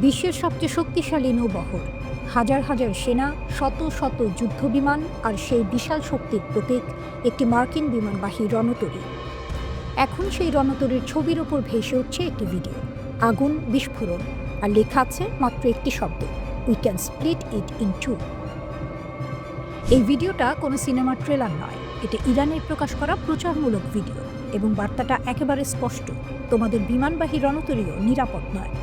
বিশ্বের সবচেয়ে শক্তিশালী নৌবহর, হাজার হাজার সেনা, শত শত যুদ্ধবিমান আর সেই বিশাল শক্তির প্রতীক একটি মার্কিন বিমানবাহী রণতরী। এখন সেই রণতরীর ছবির ওপর ভেসে উঠছে একটি ভিডিও, আগুন, বিস্ফোরণ, আর লেখা আছে মাত্র একটি শব্দ, we can split it in two. এই ভিডিওটা কোনো সিনেমার ট্রেলার নয়, এটা ইরানের প্রকাশ করা প্রচারমূলক ভিডিও এবং বার্তাটা একেবারে স্পষ্ট, তোমাদের বিমানবাহী রণতরীও নিরাপদ নয়।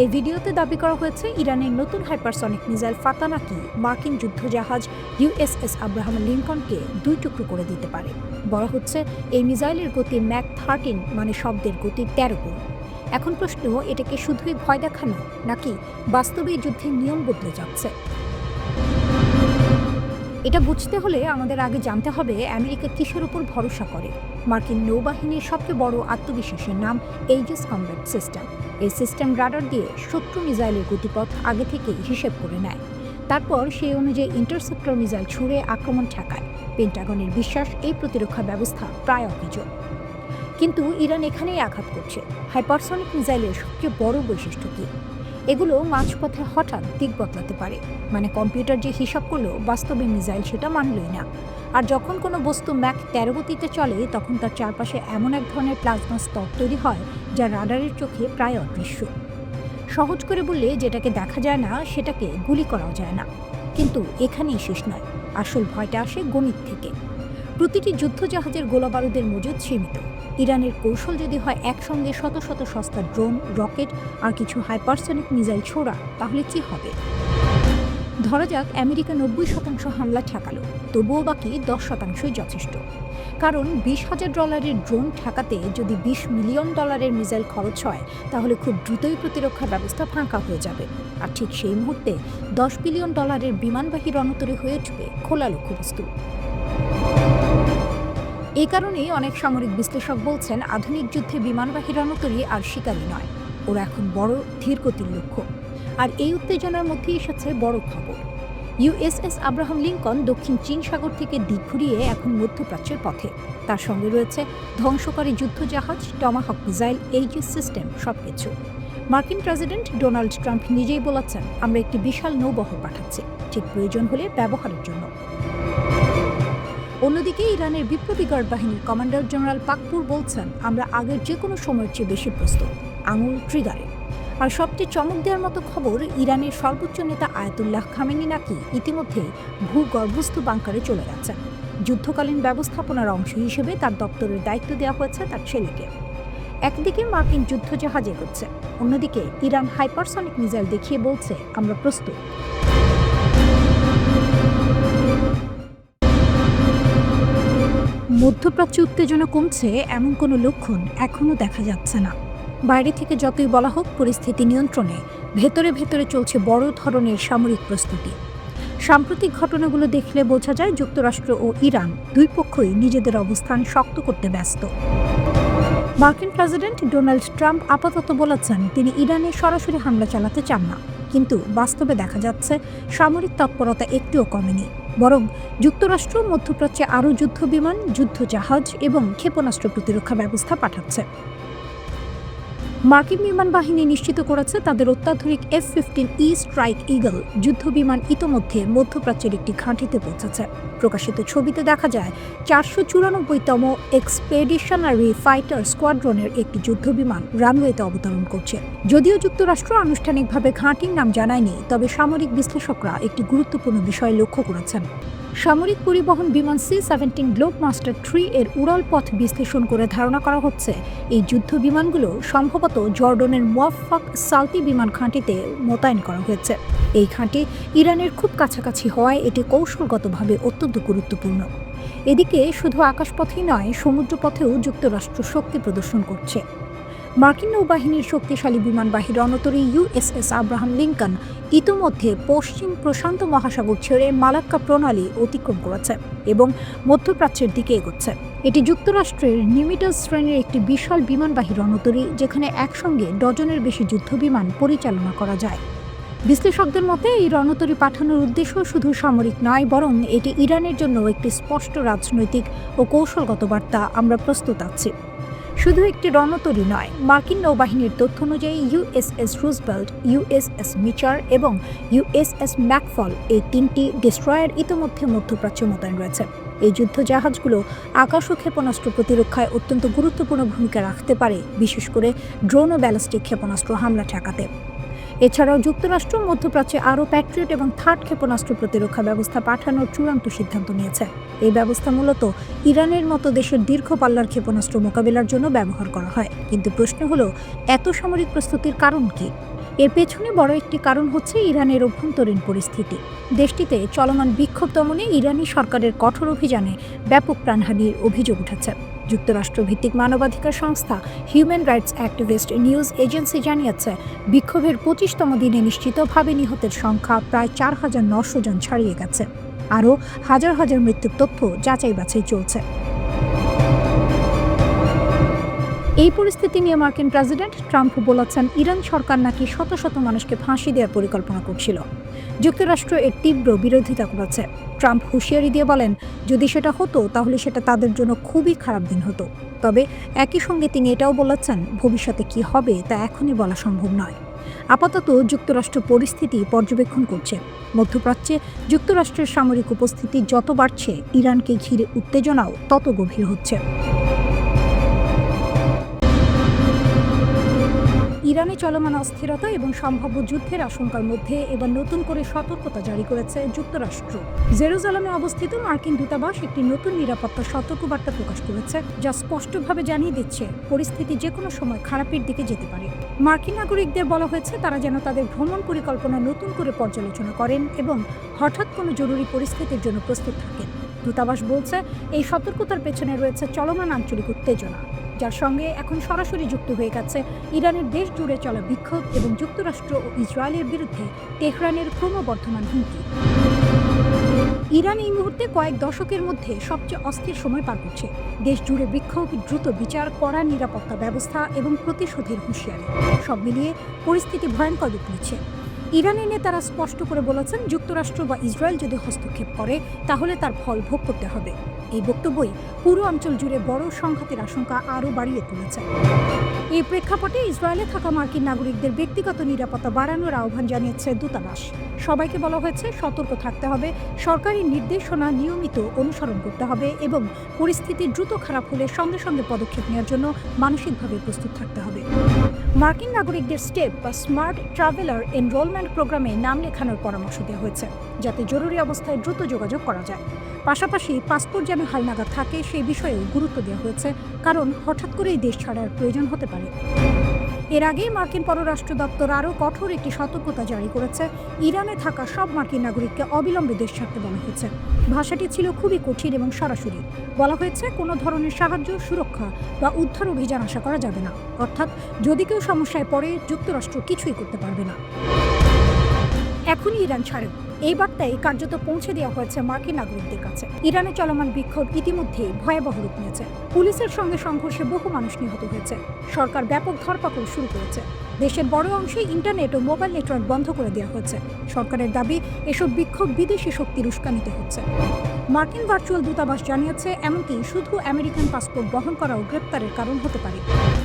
এই ভিডিওতে দাবি করা হয়েছে ইরানের নতুন হাইপারসনিক মিসাইল ফাতানাকি মার্কিন যুদ্ধজাহাজ ইউএসএস আব্রাহাম লিঙ্কনকে 2 টুকরো করে দিতে পারে। বলা হচ্ছে এই মিসাইলের গতি ম্যাক 13, মানে শব্দের গতি 13 গুণ। এখন প্রশ্ন, এটাকে শুধুই ভয় দেখানো নাকি বাস্তবে এই যুদ্ধের নিয়ম বদলে যাচ্ছে? এটা বুঝতে হলে আমাদের আগে জানতে হবে আমেরিকা কিসের উপর ভরসা করে। মার্কিন নৌবাহিনীর সবচেয়ে বড় আত্মবিশ্বাসের নাম এইজিস কমব্যাট সিস্টেম। এই সিস্টেম রাডার দিয়ে শত্রু মিসাইলের গতিপথ আগে থেকেই হিসেব করে নেয়, তারপর সেই অনুযায়ী ইন্টারসেপ্টর মিসাইল ছুড়ে আক্রমণ ঠেকায়। পেন্টাগনের বিশ্বাস এই প্রতিরক্ষা ব্যবস্থা প্রায় অকেজো। কিন্তু ইরান এখানেই আঘাত করছে। হাইপারসনিক মিসাইলের সবচেয়ে বড় বৈশিষ্ট্য কী? এগুলো মাঝপথে হঠাৎ দিক বদলাতে পারে, মানে কম্পিউটার যে হিসাব করলো বাস্তবে মিসাইল সেটা মানলই না। আর যখন কোনো বস্তু ম্যাক 13 গতিতে চলে তখন তার চারপাশে এমন এক ধরনের প্লাজমা স্তর তৈরি হয় যা রাডারের চোখে প্রায় অদৃশ্য। সহজ করে বললে, যেটাকে দেখা যায় না সেটাকে গুলি করাও যায় না। কিন্তু এখানেই শেষ নয়, আসল ভয়টা আসে গণিত থেকে। প্রতিটি যুদ্ধজাহাজের গোলাবারুদের মজুদ সীমিত। ইরানের কৌশল যদি হয় একসঙ্গে শত শত সস্তা ড্রোন, রকেট আর কিছু হাইপারসনিক মিসাইল ছোড়া, তাহলে কি হবে? ধরা যাক আমেরিকা 90% হামলা ঠেকালো, তবুও বাকি 10%ই যথেষ্ট। কারণ $20,000 ড্রোন ঠেকাতে যদি $20 মিলিয়ন মিসাইল খরচ হয়, তাহলে খুব দ্রুতই প্রতিরক্ষা ব্যবস্থা ফাঁকা হয়ে যাবে। আর ঠিক সেই মুহূর্তে $10 বিলিয়ন বিমানবাহী রণতরী হয়ে উঠবে খোলা লক্ষ্যবস্তু। এই কারণেই অনেক সামরিক বিশ্লেষক বলছেন, আধুনিক যুদ্ধে বিমানবাহী রণতরী আর শিকারী নয়, ওরা এখন বড় ধীরগতির লক্ষ্য। আর এই উত্তেজনার মধ্যে এসেছে বড় খবর। ইউএসএস আব্রাহাম লিঙ্কন দক্ষিণ চীন সাগর থেকে দিক ঘুরিয়ে এখন মধ্যপ্রাচ্যের পথে। তার সঙ্গে রয়েছে ধ্বংসকারী যুদ্ধজাহাজ, টমাহক মিসাইল, এইজিস সিস্টেম, সবকিছু। মার্কিন প্রেসিডেন্ট ডোনাল্ড ট্রাম্প নিজেই বলেছেন, আমরা একটি বিশাল নৌবহর পাঠাচ্ছি, ঠিক প্রয়োজন হলে ব্যবহারের জন্য। অন্যদিকে ইরানের বিপ্লবী গার্ড বাহিনীর কমান্ডার জেনারেল পাকপুর বলছেন, আমরা আগের যে কোনো সময়ের চেয়ে বেশি প্রস্তুত, আঙুল ট্রিগারে। আর সবচেয়ে চমক দেওয়ার মতো খবর, ইরানের সর্বোচ্চ নেতা আয়াতুল্লাহ খামেনি নাকি ইতিমধ্যে ভূগর্ভস্থ বাংকারে চলে গেছেন। যুদ্ধকালীন ব্যবস্থাপনার অংশ হিসেবে তার দপ্তরের দায়িত্ব দেওয়া হয়েছে তার ছেলেকে। একদিকে মার্কিন যুদ্ধজাহাজ এগোচ্ছে, অন্যদিকে ইরান হাইপারসনিক মিসাইল দেখিয়ে বলছে, আমরা প্রস্তুত। মধ্যপ্রাচ্যে উত্তেজনা কমছে এমন কোনো লক্ষণ এখনও দেখা যাচ্ছে না। বাইরে থেকে যতই বলা হোক পরিস্থিতি নিয়ন্ত্রণে, ভেতরে ভেতরে চলছে বড় ধরনের সামরিক প্রস্তুতি। সাম্প্রতিক ঘটনাগুলো দেখলে বোঝা যায় যুক্তরাষ্ট্র ও ইরান দুই পক্ষই নিজেদের অবস্থান শক্ত করতে ব্যস্ত। মার্কিন প্রেসিডেন্ট ডোনাল্ড ট্রাম্প আপাতত বলেছেন, তিনি ইরানে সরাসরি হামলা চালাতে চান না, কিন্তু বাস্তবে দেখা যাচ্ছে সামরিক তৎপরতা একটুও কমেনি। বরং যুক্তরাষ্ট্র মধ্যপ্রাচ্যে আরও যুদ্ধবিমান, যুদ্ধজাহাজ এবং ক্ষেপণাস্ত্র প্রতিরক্ষা ব্যবস্থা পাঠাচ্ছে। মার্কিন বিমান বাহিনী নিশ্চিত করেছে তাদের অত্যাধুনিক F-15E স্ট্রাইক ঈগল যুদ্ধবিমান ইতোমধ্যে মধ্যপ্রাচ্যের একটি ঘাঁটিতে পৌঁছেছে। প্রকাশিত ছবিতে দেখা যায় 494তম এক্সপেডিশনারি ফাইটার স্কোয়াড্রনের একটি যুদ্ধবিমান রানওয়েতে অবতরণ করছে। যদিও যুক্তরাষ্ট্র আনুষ্ঠানিকভাবে ঘাঁটির নাম জানায়নি, তবে সামরিক বিশ্লেষকরা একটি গুরুত্বপূর্ণ বিষয় লক্ষ্য করেছেন। সামরিক পরিবহন বিমান C-17 গ্লোবমাস্টার 3 এর উড়াল পথ বিশ্লেষণ করে ধারণা করা হচ্ছে, এই যুদ্ধ বিমানগুলো সম্ভবত জর্ডনের মুওয়াফাক সালতি বিমান ঘাঁটিতে মোতায়েন করা হয়েছে। এই ঘাঁটি ইরানের খুব কাছাকাছি হওয়ায় এটি কৌশলগতভাবে অত্যন্ত গুরুত্বপূর্ণ। এদিকে শুধু আকাশপথেই নয়, সমুদ্রপথেও যুক্তরাষ্ট্র শক্তি প্রদর্শন করছে। মার্কিন নৌবাহিনীর শক্তিশালী বিমানবাহী রণতরী ইউএসএস আব্রাহাম লিঙ্কন ইতিমধ্যে পশ্চিম প্রশান্ত মহাসাগর ছেড়ে মালাক্কা প্রণালী অতিক্রম করেছে এবং মধ্যপ্রাচ্যের দিকে এগোচ্ছে। এটি যুক্তরাষ্ট্রের নিমিটাস শ্রেণীর একটি বিশাল বিমানবাহী রণতরী, যেখানে একসঙ্গে ডজনের বেশি যুদ্ধবিমান পরিচালনা করা যায়। বিশ্লেষকদের মতে এই রণতরী পাঠানোর উদ্দেশ্য শুধু সামরিক নয়, বরং এটি ইরানের জন্য একটি স্পষ্ট রাজনৈতিক ও কৌশলগত বার্তা, আমরা প্রস্তুত আছি। শুধু একটি রণতরী নয়, মার্কিন নৌবাহিনীর তথ্য অনুযায়ী ইউএসএস রুজভেল্ট, ইউএসএস মিচার এবং ইউএসএস ম্যাকফল এই 3টি ডেস্ট্রয়ার ইতিমধ্যে মধ্যপ্রাচ্যে মোতায়েন রয়েছে। এই যুদ্ধ জাহাজগুলো আকাশ ও ক্ষেপণাস্ত্র প্রতিরক্ষায় অত্যন্ত গুরুত্বপূর্ণ ভূমিকা রাখতে পারে, বিশেষ করে ড্রোন ও ব্যালিস্টিক ক্ষেপণাস্ত্র হামলা ঠেকাতে। এছাড়াও যুক্তরাষ্ট্র মধ্যপ্রাচ্যে আরও প্যাট্রিয়ট এবং থার্ড ক্ষেপণাস্ত্র প্রতিরক্ষা ব্যবস্থা পাঠানোর চূড়ান্ত সিদ্ধান্ত নিয়েছে। এই ব্যবস্থা মূলত ইরানের মতো দেশের দীর্ঘ পাল্লার ক্ষেপণাস্ত্র মোকাবিলার জন্য ব্যবহার করা হয়। কিন্তু প্রশ্ন হলো, এত সামরিক প্রস্তুতির কারণ কি? এর পেছনে বড় একটি কারণ হচ্ছে ইরানের অভ্যন্তরীণ পরিস্থিতি। দেশটিতে চলমান বিক্ষোভ দমনে ইরানি সরকারের কঠোর অভিযানে ব্যাপক প্রাণহানির অভিযোগ উঠেছে। যুক্তরাষ্ট্র ভিত্তিক মানবাধিকার সংস্থা human rights activist news agency জানিয়েছে, বিক্ষোভের 25তম দিনে নিশ্চিতভাবে নিহতের সংখ্যা প্রায় 4,900 জন ছাড়িয়ে গেছে। আরও হাজার হাজার মৃত্যুর তথ্য যাচাই বাছাই চলছে। এই পরিস্থিতি নিয়ে মার্কিন প্রেসিডেন্ট ট্রাম্প বলেছেন, ইরান সরকার নাকি শত শত মানুষকে ফাঁসি দেওয়ার পরিকল্পনা করছিল। যুক্তরাষ্ট্র এর তীব্র বিরোধিতা করেছে। ট্রাম্প হুঁশিয়ারি দিয়ে বলেন, যদি সেটা হতো তাহলে সেটা তাদের জন্য খুবই খারাপ দিন হতো। তবে একই সঙ্গে তিনি এটাও বলেছেন, ভবিষ্যতে কি হবে তা এখনই বলা সম্ভব নয়। আপাতত যুক্তরাষ্ট্র পরিস্থিতি পর্যবেক্ষণ করছে। মধ্যপ্রাচ্যে যুক্তরাষ্ট্রের সামরিক উপস্থিতি যত বাড়ছে, ইরানকে ঘিরে উত্তেজনাও তত গভীর হচ্ছে। ইরানে চলমান অস্থিরতা এবং সম্ভাব্য যুদ্ধের আশঙ্কার মধ্যে এবার নতুন করে সতর্কতা জারি করেছে যুক্তরাষ্ট্র। জেরুজালেমে অবস্থিত মার্কিন দূতাবাস একটি নতুন নিরাপত্তা সতর্কবার্তা প্রকাশ করেছে, যা স্পষ্টভাবে জানিয়ে দিচ্ছে পরিস্থিতি যে কোনো সময় খারাপের দিকে যেতে পারে। মার্কিন নাগরিকদের বলা হয়েছে তারা যেন তাদের ভ্রমণ পরিকল্পনা নতুন করে পর্যালোচনা করেন এবং হঠাৎ কোনো জরুরি পরিস্থিতির জন্য প্রস্তুত থাকেন। দূতাবাস বলছে, এই সতর্কতার পেছনে রয়েছে চলমান আঞ্চলিক উত্তেজনা, যার সঙ্গে এখন সরাসরি যুক্ত হয়ে গেছে ইরানের দেশ জুড়ে চলা বিক্ষোভ এবং যুক্তরাষ্ট্র ও ইসরায়েলের বিরুদ্ধে তেহরানের ক্রমবর্ধমান হুমকি। ইরান এই মুহূর্তে কয়েক দশকের মধ্যে সবচেয়ে অস্থির সময় পার করছে। দেশ জুড়ে বিক্ষোভ, দ্রুত বিচার, কড়া নিরাপত্তা ব্যবস্থা এবং প্রতিশোধের হুঁশিয়ারি, সব মিলিয়ে পরিস্থিতি ভয়ঙ্কর রূপ নিচ্ছে। ইরানের নেতারা স্পষ্ট করে বলেছেন, যুক্তরাষ্ট্র বা ইসরায়েল যদি হস্তক্ষেপ করে তাহলে তার ফল ভোগ করতে হবে। এই বক্তব্যই পুরো অঞ্চল জুড়ে বড় সংঘাতের আশঙ্কা আরও বাড়িয়ে তুলেছে। এই প্রেক্ষাপটে ইসরায়েলে থাকা মার্কিন নাগরিকদের ব্যক্তিগত নিরাপত্তা বাড়ানোর আহ্বান জানিয়েছে দূতাবাস। সবাইকে বলা হয়েছে সতর্ক থাকতে হবে, সরকারি নির্দেশনা নিয়মিত অনুসরণ করতে হবে এবং পরিস্থিতি দ্রুত খারাপ হলে সঙ্গে সঙ্গে পদক্ষেপ নেওয়ার জন্য মানসিকভাবে প্রস্তুত থাকতে হবে। মার্কিন নাগরিকদের স্টেপ বা স্মার্ট ট্রাভেলার এনরোলমেন্ট প্রোগ্রামে নাম লেখানোর পরামর্শ দেওয়া হয়েছে, যাতে জরুরি অবস্থায় দ্রুত যোগাযোগ করা যায়। পাশাপাশি পাসপোর্ট যেন হালনাগাদ থাকে সেই বিষয়েও গুরুত্ব দেওয়া হয়েছে, কারণ হঠাৎ করেই দেশ ছাড়ার প্রয়োজন হতে পারে। এর আগেই মার্কিন পররাষ্ট্র দপ্তর আরও কঠোর একটি সতর্কতা জারি করেছে। ইরানে থাকা সব মার্কিন নাগরিককে অবিলম্বে দেশ ছাড়তে বলা হয়েছে। ভাষাটি ছিল খুবই কঠিন এবং সরাসরি। বলা হয়েছে, কোনো ধরনের সাহায্য, সুরক্ষা বা উদ্ধার অভিযান আশা করা যাবে না। অর্থাৎ যদি কেউ সমস্যায় পড়ে, যুক্তরাষ্ট্র কিছুই করতে পারবে না। এখনই ইরান ছাড়েও এই বার্তায় কার্যত পৌঁছে দেওয়া হয়েছে মার্কিন নাগরিকদের কাছে। ইরানে চলমান বিক্ষোভ ইতিমধ্যেই ভয়াবহ রূপ নিয়েছে। পুলিশের সঙ্গে সংঘর্ষে বহু মানুষ নিহত হয়েছে। সরকার ব্যাপক ধরপাকড় শুরু করেছে। দেশের বড় অংশে ইন্টারনেট ও মোবাইল নেটওয়ার্ক বন্ধ করে দেওয়া হয়েছে। সরকারের দাবি, এসব বিক্ষোভ বিদেশি শক্তির উস্কানিতে হচ্ছে। মার্কিন ভার্চুয়াল দূতাবাস জানিয়েছে, এমনকি শুধু আমেরিকান পাসপোর্ট বহন করাও গ্রেপ্তারের কারণ হতে পারে।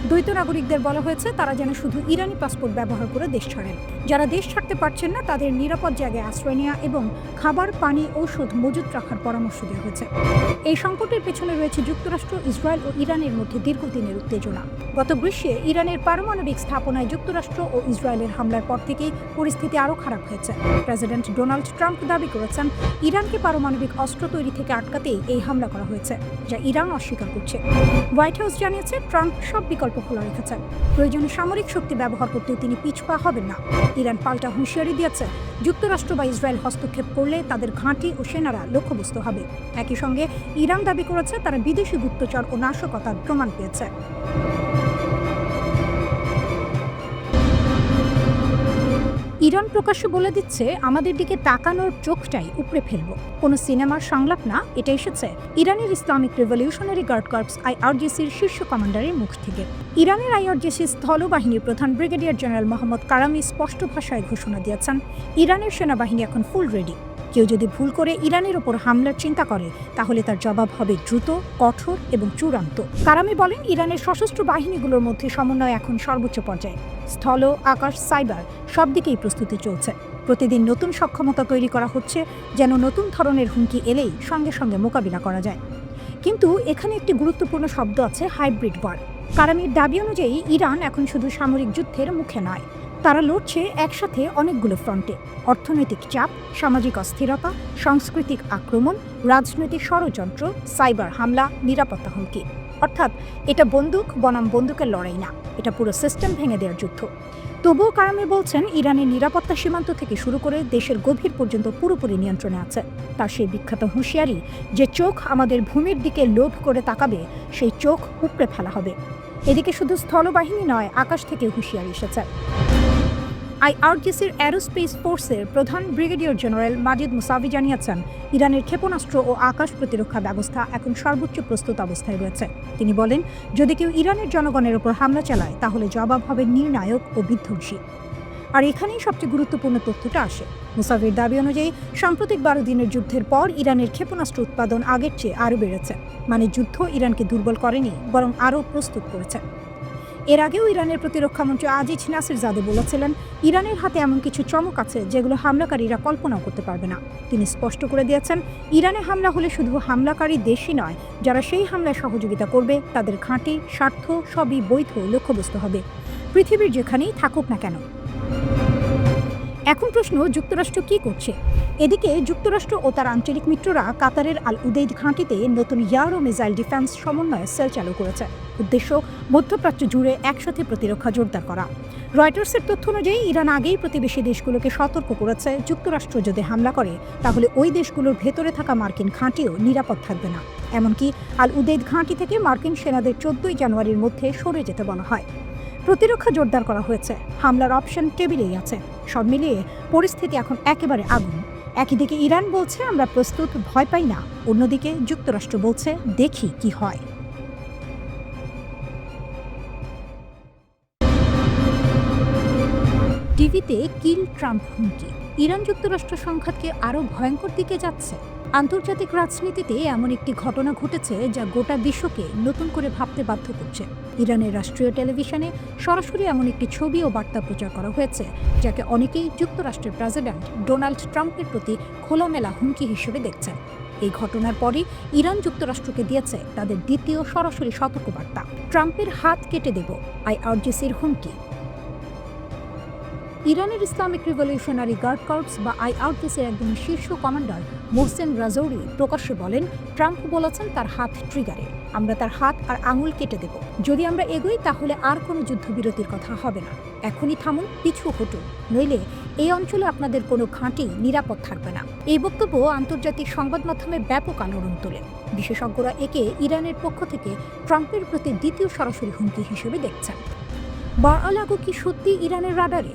দ্বৈত নাগরিকদের বলা হয়েছে তারা যেন শুধু ইরানি পাসপোর্ট ব্যবহার করে দেশ ছাড়েন। যারা দেশ ছাড়তে পারছেন না তাদের নিরাপদ জায়গায় আশ্রয় নেওয়া এবং খাবার, পানি, ঔষধ মজুত রাখার পরামর্শ দেওয়া হয়েছে। এই সংকটের পেছনে রয়েছে যুক্তরাষ্ট্র, ইসরায়েল ও ইরানের মধ্যে দীর্ঘদিনের উত্তেজনা। গত গ্রীষ্মে ইরানের পারমাণবিক স্থাপনায় যুক্তরাষ্ট্র ও ইসরায়েলের হামলার পর থেকেই পরিস্থিতি আরও খারাপ হয়েছে। প্রেসিডেন্ট ডোনাল্ড ট্রাম্প দাবি করেছেন, ইরানকে পারমাণবিক অস্ত্র তৈরি থেকে আটকাতেই এই হামলা করা হয়েছে, যা ইরান অস্বীকার করছে। হোয়াইট হাউস জানিয়েছে, ট্রাম্প সব বিকল্প খোলা রেখেছেন। প্রয়োজনে সামরিক শক্তি ব্যবহার করতেও তিনি পিছপা হবেন না। ইরান পাল্টা হুঁশিয়ারি দিয়েছে, যুক্তরাষ্ট্র বা ইসরায়েল হস্তক্ষেপ করলে তাদের ঘাঁটি ও সেনারা লক্ষ্যবস্তু হবে। একই সঙ্গে ইরান দাবি করেছে তারা বিদেশি গুপ্তচর ও নাশকতার প্রমাণ পেয়েছে। ইরান প্রকাশ্যে বলে দিচ্ছে, আমাদের দিকে তাকানোর চোখটাই উপড়ে ফেলব। কোনো সিনেমার সংলাপ না, এটা এসেছে ইরানের ইসলামিক রেভলিউশনারি গার্ড কর্পস আইআরজিসির শীর্ষ কমান্ডারের মুখ থেকে। ইরানের আইআরজিসি স্থলবাহিনীর প্রধান ব্রিগেডিয়ার জেনারেল মোহাম্মদ কারামি স্পষ্ট ভাষায় ঘোষণা দিয়েছেন, ইরানের সেনাবাহিনী এখন ফুল রেডি। কেউ যদি ভুল করে ইরানের ওপর হামলার চিন্তা করে তাহলে তার জবাব হবে দ্রুত, কঠোর এবং চূড়ান্ত। কারামি বলেন, ইরানের সশস্ত্র বাহিনীগুলোর মধ্যে সমন্বয় এখন সর্বোচ্চ পর্যায়ে। স্থল, আকাশ, সাইবার সব দিকেই প্রস্তুতি চলছে। প্রতিদিন নতুন সক্ষমতা তৈরি করা হচ্ছে যেন নতুন ধরনের হুমকি এলেই সঙ্গে সঙ্গে মোকাবিলা করা যায়। কিন্তু এখানে একটি গুরুত্বপূর্ণ শব্দ আছে, হাইব্রিড ওয়ার। কারামির দাবি অনুযায়ী ইরান এখন শুধু সামরিক যুদ্ধের মুখে নয়, তারা লড়ছে একসাথে অনেকগুলো ফ্রন্টে। অর্থনৈতিক চাপ, সামাজিক অস্থিরতা, সাংস্কৃতিক আক্রমণ, রাজনৈতিক ষড়যন্ত্র, সাইবার হামলা, নিরাপত্তা হুমকি। অর্থাৎ এটা বন্দুক বনাম বন্দুকের লড়াই না, এটা পুরো সিস্টেম ভেঙে দেওয়ার যুদ্ধ। তবুও কারামি বলছেন, ইরানের নিরাপত্তা সীমান্ত থেকে শুরু করে দেশের গভীর পর্যন্ত পুরোপুরি নিয়ন্ত্রণে আছে। তার সেই বিখ্যাত হুঁশিয়ারি, যে চোখ আমাদের ভূমির দিকে লোভ করে তাকাবে সেই চোখ উপড়ে ফেলা হবে। এদিকে শুধু স্থলবাহিনী নয়, আকাশ থেকে হুঁশিয়ারি এসেছে। আইআরজিসির অ্যারোস্পেস ফোর্সের প্রধান ব্রিগেডিয়ার জেনারেল মাজিদ মুসাভি জানিয়েছেন, ইরানের ক্ষেপণাস্ত্র ও আকাশ প্রতিরক্ষা ব্যবস্থা এখন সর্বোচ্চ প্রস্তুত অবস্থায় রয়েছে। তিনি বলেন, যদি কেউ ইরানের জনগণের উপর হামলা চালায় তাহলে জবাব হবে নির্ণায়ক ও বিধ্বংসী। আর এখানেই সবচেয়ে গুরুত্বপূর্ণ তথ্যটা আসে। মুসাভির দাবি অনুযায়ী সাম্প্রতিক 12 দিনের যুদ্ধের পর ইরানের ক্ষেপণাস্ত্র উৎপাদন আগের চেয়ে আরও বেড়েছে। মানে যুদ্ধ ইরানকে দুর্বল করেনি, বরং আরও প্রস্তুত করেছে। এর আগেও ইরানের প্রতিরক্ষামন্ত্রী আজিজ নাসিরজাদে বলেছিলেন, ইরানের হাতে এমন কিছু চমক আছে যেগুলো হামলাকারীরা কল্পনাও করতে পারবে না। তিনি স্পষ্ট করে দিয়েছেন, ইরানে হামলা হলে শুধু হামলাকারী দেশই নয়, যারা সেই হামলায় সহযোগিতা করবে তাদের ঘাঁটি, স্বার্থ সবই বৈধ লক্ষ্যবস্তু হবে, পৃথিবীর যেখানেই থাকুক না কেন। এখন প্রশ্ন, যুক্তরাষ্ট্র কি করছে? এদিকে যুক্তরাষ্ট্র ও তার আঞ্চলিক মিত্ররা কাতারের আল উদেইদ ঘাঁটিতে নতুন এয়ার ও মিসাইল ডিফেন্স সমন্বয় সেল চালু করেছে। উদ্দেশ্য, মধ্যপ্রাচ্য জুড়ে একসাথে প্রতিরক্ষা জোরদার করা। রয়টার্সের তথ্য অনুযায়ী ইরান আগেই প্রতিবেশী দেশগুলোকে সতর্ক করেছে, যুক্তরাষ্ট্র যদি হামলা করে তাহলে ওই দেশগুলোর ভেতরে থাকা মার্কিন ঘাঁটিও নিরাপদ থাকবে না। এমনকি আল উদেইদ ঘাঁটি থেকে মার্কিন সেনাদের 14 জানুয়ারির মধ্যে সরে যেতে বলা হয়। প্রতিরক্ষা জোরদার করা হয়েছে, হামলার অপশন টেবিলেই আছে। সব মিলিয়ে পরিস্থিতি এখন একেবারে আগুন। একদিকে ইরান বলছে, আমরা প্রস্তুত, ভয় পাই না। অন্যদিকে যুক্তরাষ্ট্র বলছে, দেখি কি হয়। টিভিতে কিল ট্রাম্প হুমকি, ইরান যুক্তরাষ্ট্র সংঘাতকে আরও ভয়ঙ্কর দিকে যাচ্ছে। আন্তর্জাতিক রাজনীতিতে এমন একটি ঘটনা ঘটেছে যা গোটা বিশ্বকে নতুন করে ভাবতে বাধ্য করছে। ইরানের রাষ্ট্রীয় টেলিভিশনে সরাসরি এমন একটি ছবি ও বার্তা প্রচার করা হয়েছে যাকে অনেকেই যুক্তরাষ্ট্রের প্রেসিডেন্ট ডোনাল্ড ট্রাম্পের প্রতি খোলামেলা হুমকি হিসেবে দেখছেন। এই ঘটনার পরই ইরান যুক্তরাষ্ট্রকে দিয়েছে তাদের দ্বিতীয় সরাসরি সতর্কবার্তা, ট্রাম্পের হাত কেটে দেব, আইআরজিসির হুমকি। ইরানের ইসলামিক রিভলিউশনারি গার্ড কর্পস বা আইআরজিসির একজন শীর্ষ কমান্ডার মোহসেন রাজৌরি প্রকাশ্যে বলেন, ট্রাম্প বলেছেন তার হাত ট্রিগারে, আমরা তার হাত আর আঙুল কেটে দেব। যদি আমরা এগোই তাহলে আর কোনো যুদ্ধবিরতির কথা হবে না। এখনই থামুন, পিছু হটুন, নইলে এই অঞ্চলে আপনাদের কোনো ঘাঁটি নিরাপদ থাকবে না। এই বক্তব্য আন্তর্জাতিক সংবাদ মাধ্যমে ব্যাপক আলোড়ন তোলে। বিশেষজ্ঞরা একে ইরানের পক্ষ থেকে ট্রাম্পের প্রতি দ্বিতীয় সরাসরি হুমকি হিসেবে দেখছেন। মার-আ-লাগো কি সত্যি ইরানের রাডারে?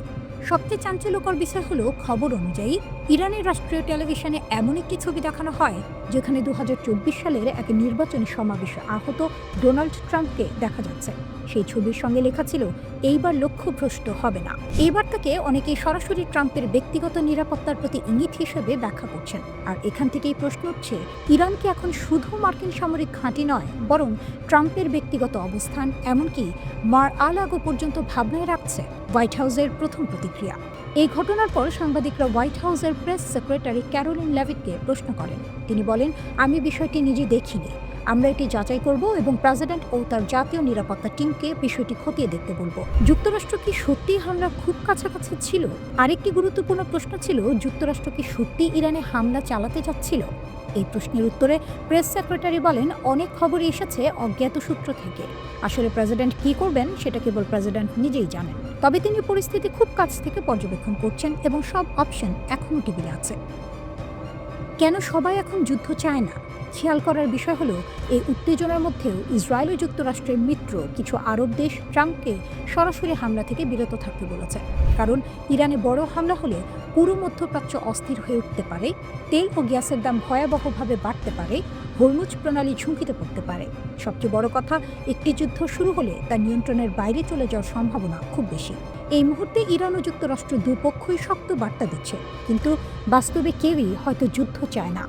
সবচেয়ে চাঞ্চল্যকর বিষয় হলো, খবর অনুযায়ী ইরানের রাষ্ট্রীয় টেলিভিশনে এমন একটি ছবি দেখানো হয় যেখানে 2024 সালের এক নির্বাচনী সমাবেশে আহত ডোনাল্ড ট্রাম্পকে দেখা যাচ্ছে। সেই ছবির সঙ্গে লেখা ছিল, এইবার লক্ষ্যভ্রষ্ট হবে না। এইবার তাকে অনেকেই সরাসরি ট্রাম্পের ব্যক্তিগত নিরাপত্তার প্রতি ইঙ্গিত হিসেবে ব্যাখ্যা করছেন। আর এখান থেকেই প্রশ্ন উঠছে, ইরান কি এখন শুধু মার্কিন সামরিক ঘাঁটি নয়, বরং ট্রাম্পের ব্যক্তিগত অবস্থান, এমনকি মার-আ-লাগো পর্যন্ত ভাবনায় রাখছে? হোয়াইট হাউসের প্রথম প্রতিক্রিয়া। এই ঘটনার পর সাংবাদিকরা হোয়াইট হাউসের প্রেস সেক্রেটারি ক্যারোলিন লেভিটকে প্রশ্ন করেন। তিনি বলেন, আমি বিষয়টি নিজে দেখিনি, আমরা এটি যাচাই করব এবং প্রেসিডেন্ট ও তার জাতীয় নিরাপত্তা টিমকে বিষয়টি খতিয়ে দেখতে বলবো। যুক্তরাষ্ট্র কি সত্যি হামলা খুব কাছাকাছি ছিল? আরেকটি গুরুত্বপূর্ণ প্রশ্ন ছিল, যুক্তরাষ্ট্র কি সত্যি ইরানে হামলা চালাতে যাচ্ছিল? এই প্রশ্নের উত্তরে প্রেস সেক্রেটারি বলেন, অনেক খবরই এসেছে অজ্ঞাত সূত্র থেকে। আসলে প্রেসিডেন্ট কি করবেন সেটা কেবল প্রেসিডেন্ট নিজেই জানেন। তবে তিনি পরিস্থিতি খুব কাছ থেকে পর্যবেক্ষণ করছেন এবং সব অপশন এখনও টেবিলে আছে। কেন সবাই এখন যুদ্ধ চায় না? খেয়াল করার বিষয় হলো, এই উত্তেজনার মধ্যেও ইসরায়েল ও যুক্তরাষ্ট্রের মিত্র কিছু আরব দেশ ট্রাম্পকে সরাসরি হামলা থেকে বিরত থাকতে বলেছে। কারণ ইরানে বড় হামলা হলে পুরো মধ্যপ্রাচ্য অস্থির হয়ে উঠতে পারে, তেল ও গ্যাসের দাম ভয়াবহভাবে বাড়তে পারে, হরমুজ প্রণালী ঝুঁকিতে পড়তে পারে। সবচেয়ে বড় কথা, একটি যুদ্ধ শুরু হলে তা নিয়ন্ত্রণের বাইরে চলে যাওয়ার সম্ভাবনা খুব বেশি। এই মুহূর্তে ইরান ও যুক্তরাষ্ট্র দুপক্ষই শক্ত বার্তা দিচ্ছে, কিন্তু বাস্তবে কেউই হয়তো যুদ্ধ চায় না।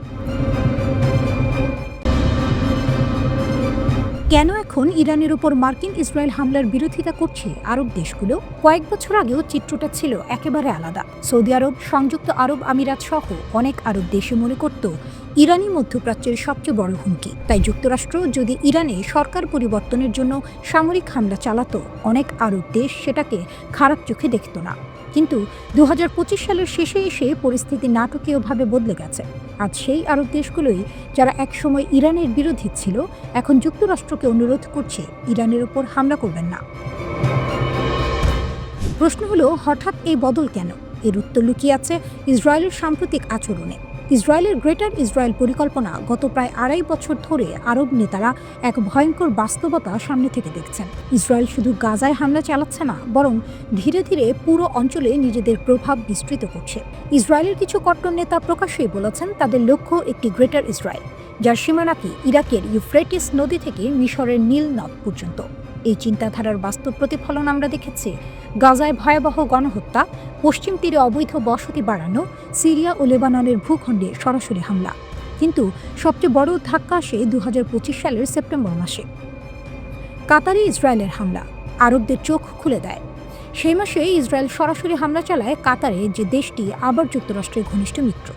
কেন এখন ইরানের উপর মার্কিন ইসরায়েল হামলার বিরোধিতা করছে আরব দেশগুলো? কয়েক বছর আগেও চিত্রটা ছিল একেবারে আলাদা। সৌদি আরব, সংযুক্ত আরব আমিরাত সহ অনেক আরব দেশে মনে করত ইরানই মধ্যপ্রাচ্যের সবচেয়ে বড় হুমকি। তাই যুক্তরাষ্ট্র যদি ইরানে সরকার পরিবর্তনের জন্য সামরিক হামলা চালাতো, অনেক আরব দেশ সেটাকে খারাপ চোখে দেখত না। কিন্তু 2025 সালের শেষে এসে পরিস্থিতি নাটকীয়ভাবে বদলে গেছে। আজ সেই আরব দেশগুলোই যারা একসময় ইরানের বিরোধী ছিল, এখন যুক্তরাষ্ট্রকে অনুরোধ করছে ইরানের উপর হামলা করবেন না। প্রশ্ন হলো, হঠাৎ এই বদল কেন? এর উত্তর লুকিয়ে আছে ইসরায়েলের সাম্প্রতিক আচরণে। ইসরায়েলের গ্রেটার ইসরায়েল পরিকল্পনা গত প্রায় 2.5 বছর ধরে আরব নেতারা এক ভয়ঙ্কর বাস্তবতা সামনে থেকে দেখছেন। ইসরায়েল শুধু গাজায় হামলা চালাচ্ছে না, বরং ধীরে ধীরে পুরো অঞ্চলে নিজেদের প্রভাব বিস্তৃত করছে। ইসরায়েলের কিছু কট্টর নেতা প্রকাশ্যেই বলেছেন তাদের লক্ষ্য একটি গ্রেটার ইসরায়েল, যার সীমানাকে ইরাকের ইউফ্রেটিস নদী থেকে মিশরের নীল নদ পর্যন্ত। এই চিন্তাধারার বাস্তব প্রতিফলন আমরা দেখেছি গাজায় ভয়াবহ গণহত্যা, পশ্চিম তীরে অবৈধ বসতি বাড়ানো, সিরিয়া ও লেবাননের ভূখণ্ডে সরাসরি হামলা। কিন্তু সবচেয়ে বড় ধাক্কা আসে 2025 সালের সেপ্টেম্বর মাসে। কাতারে ইসরায়েলের হামলা আরবদের চোখ খুলে দেয়। সেই মাসে ইসরায়েল সরাসরি হামলা চালায় কাতারে, যে দেশটি আবার যুক্তরাষ্ট্রের ঘনিষ্ঠ মিত্র।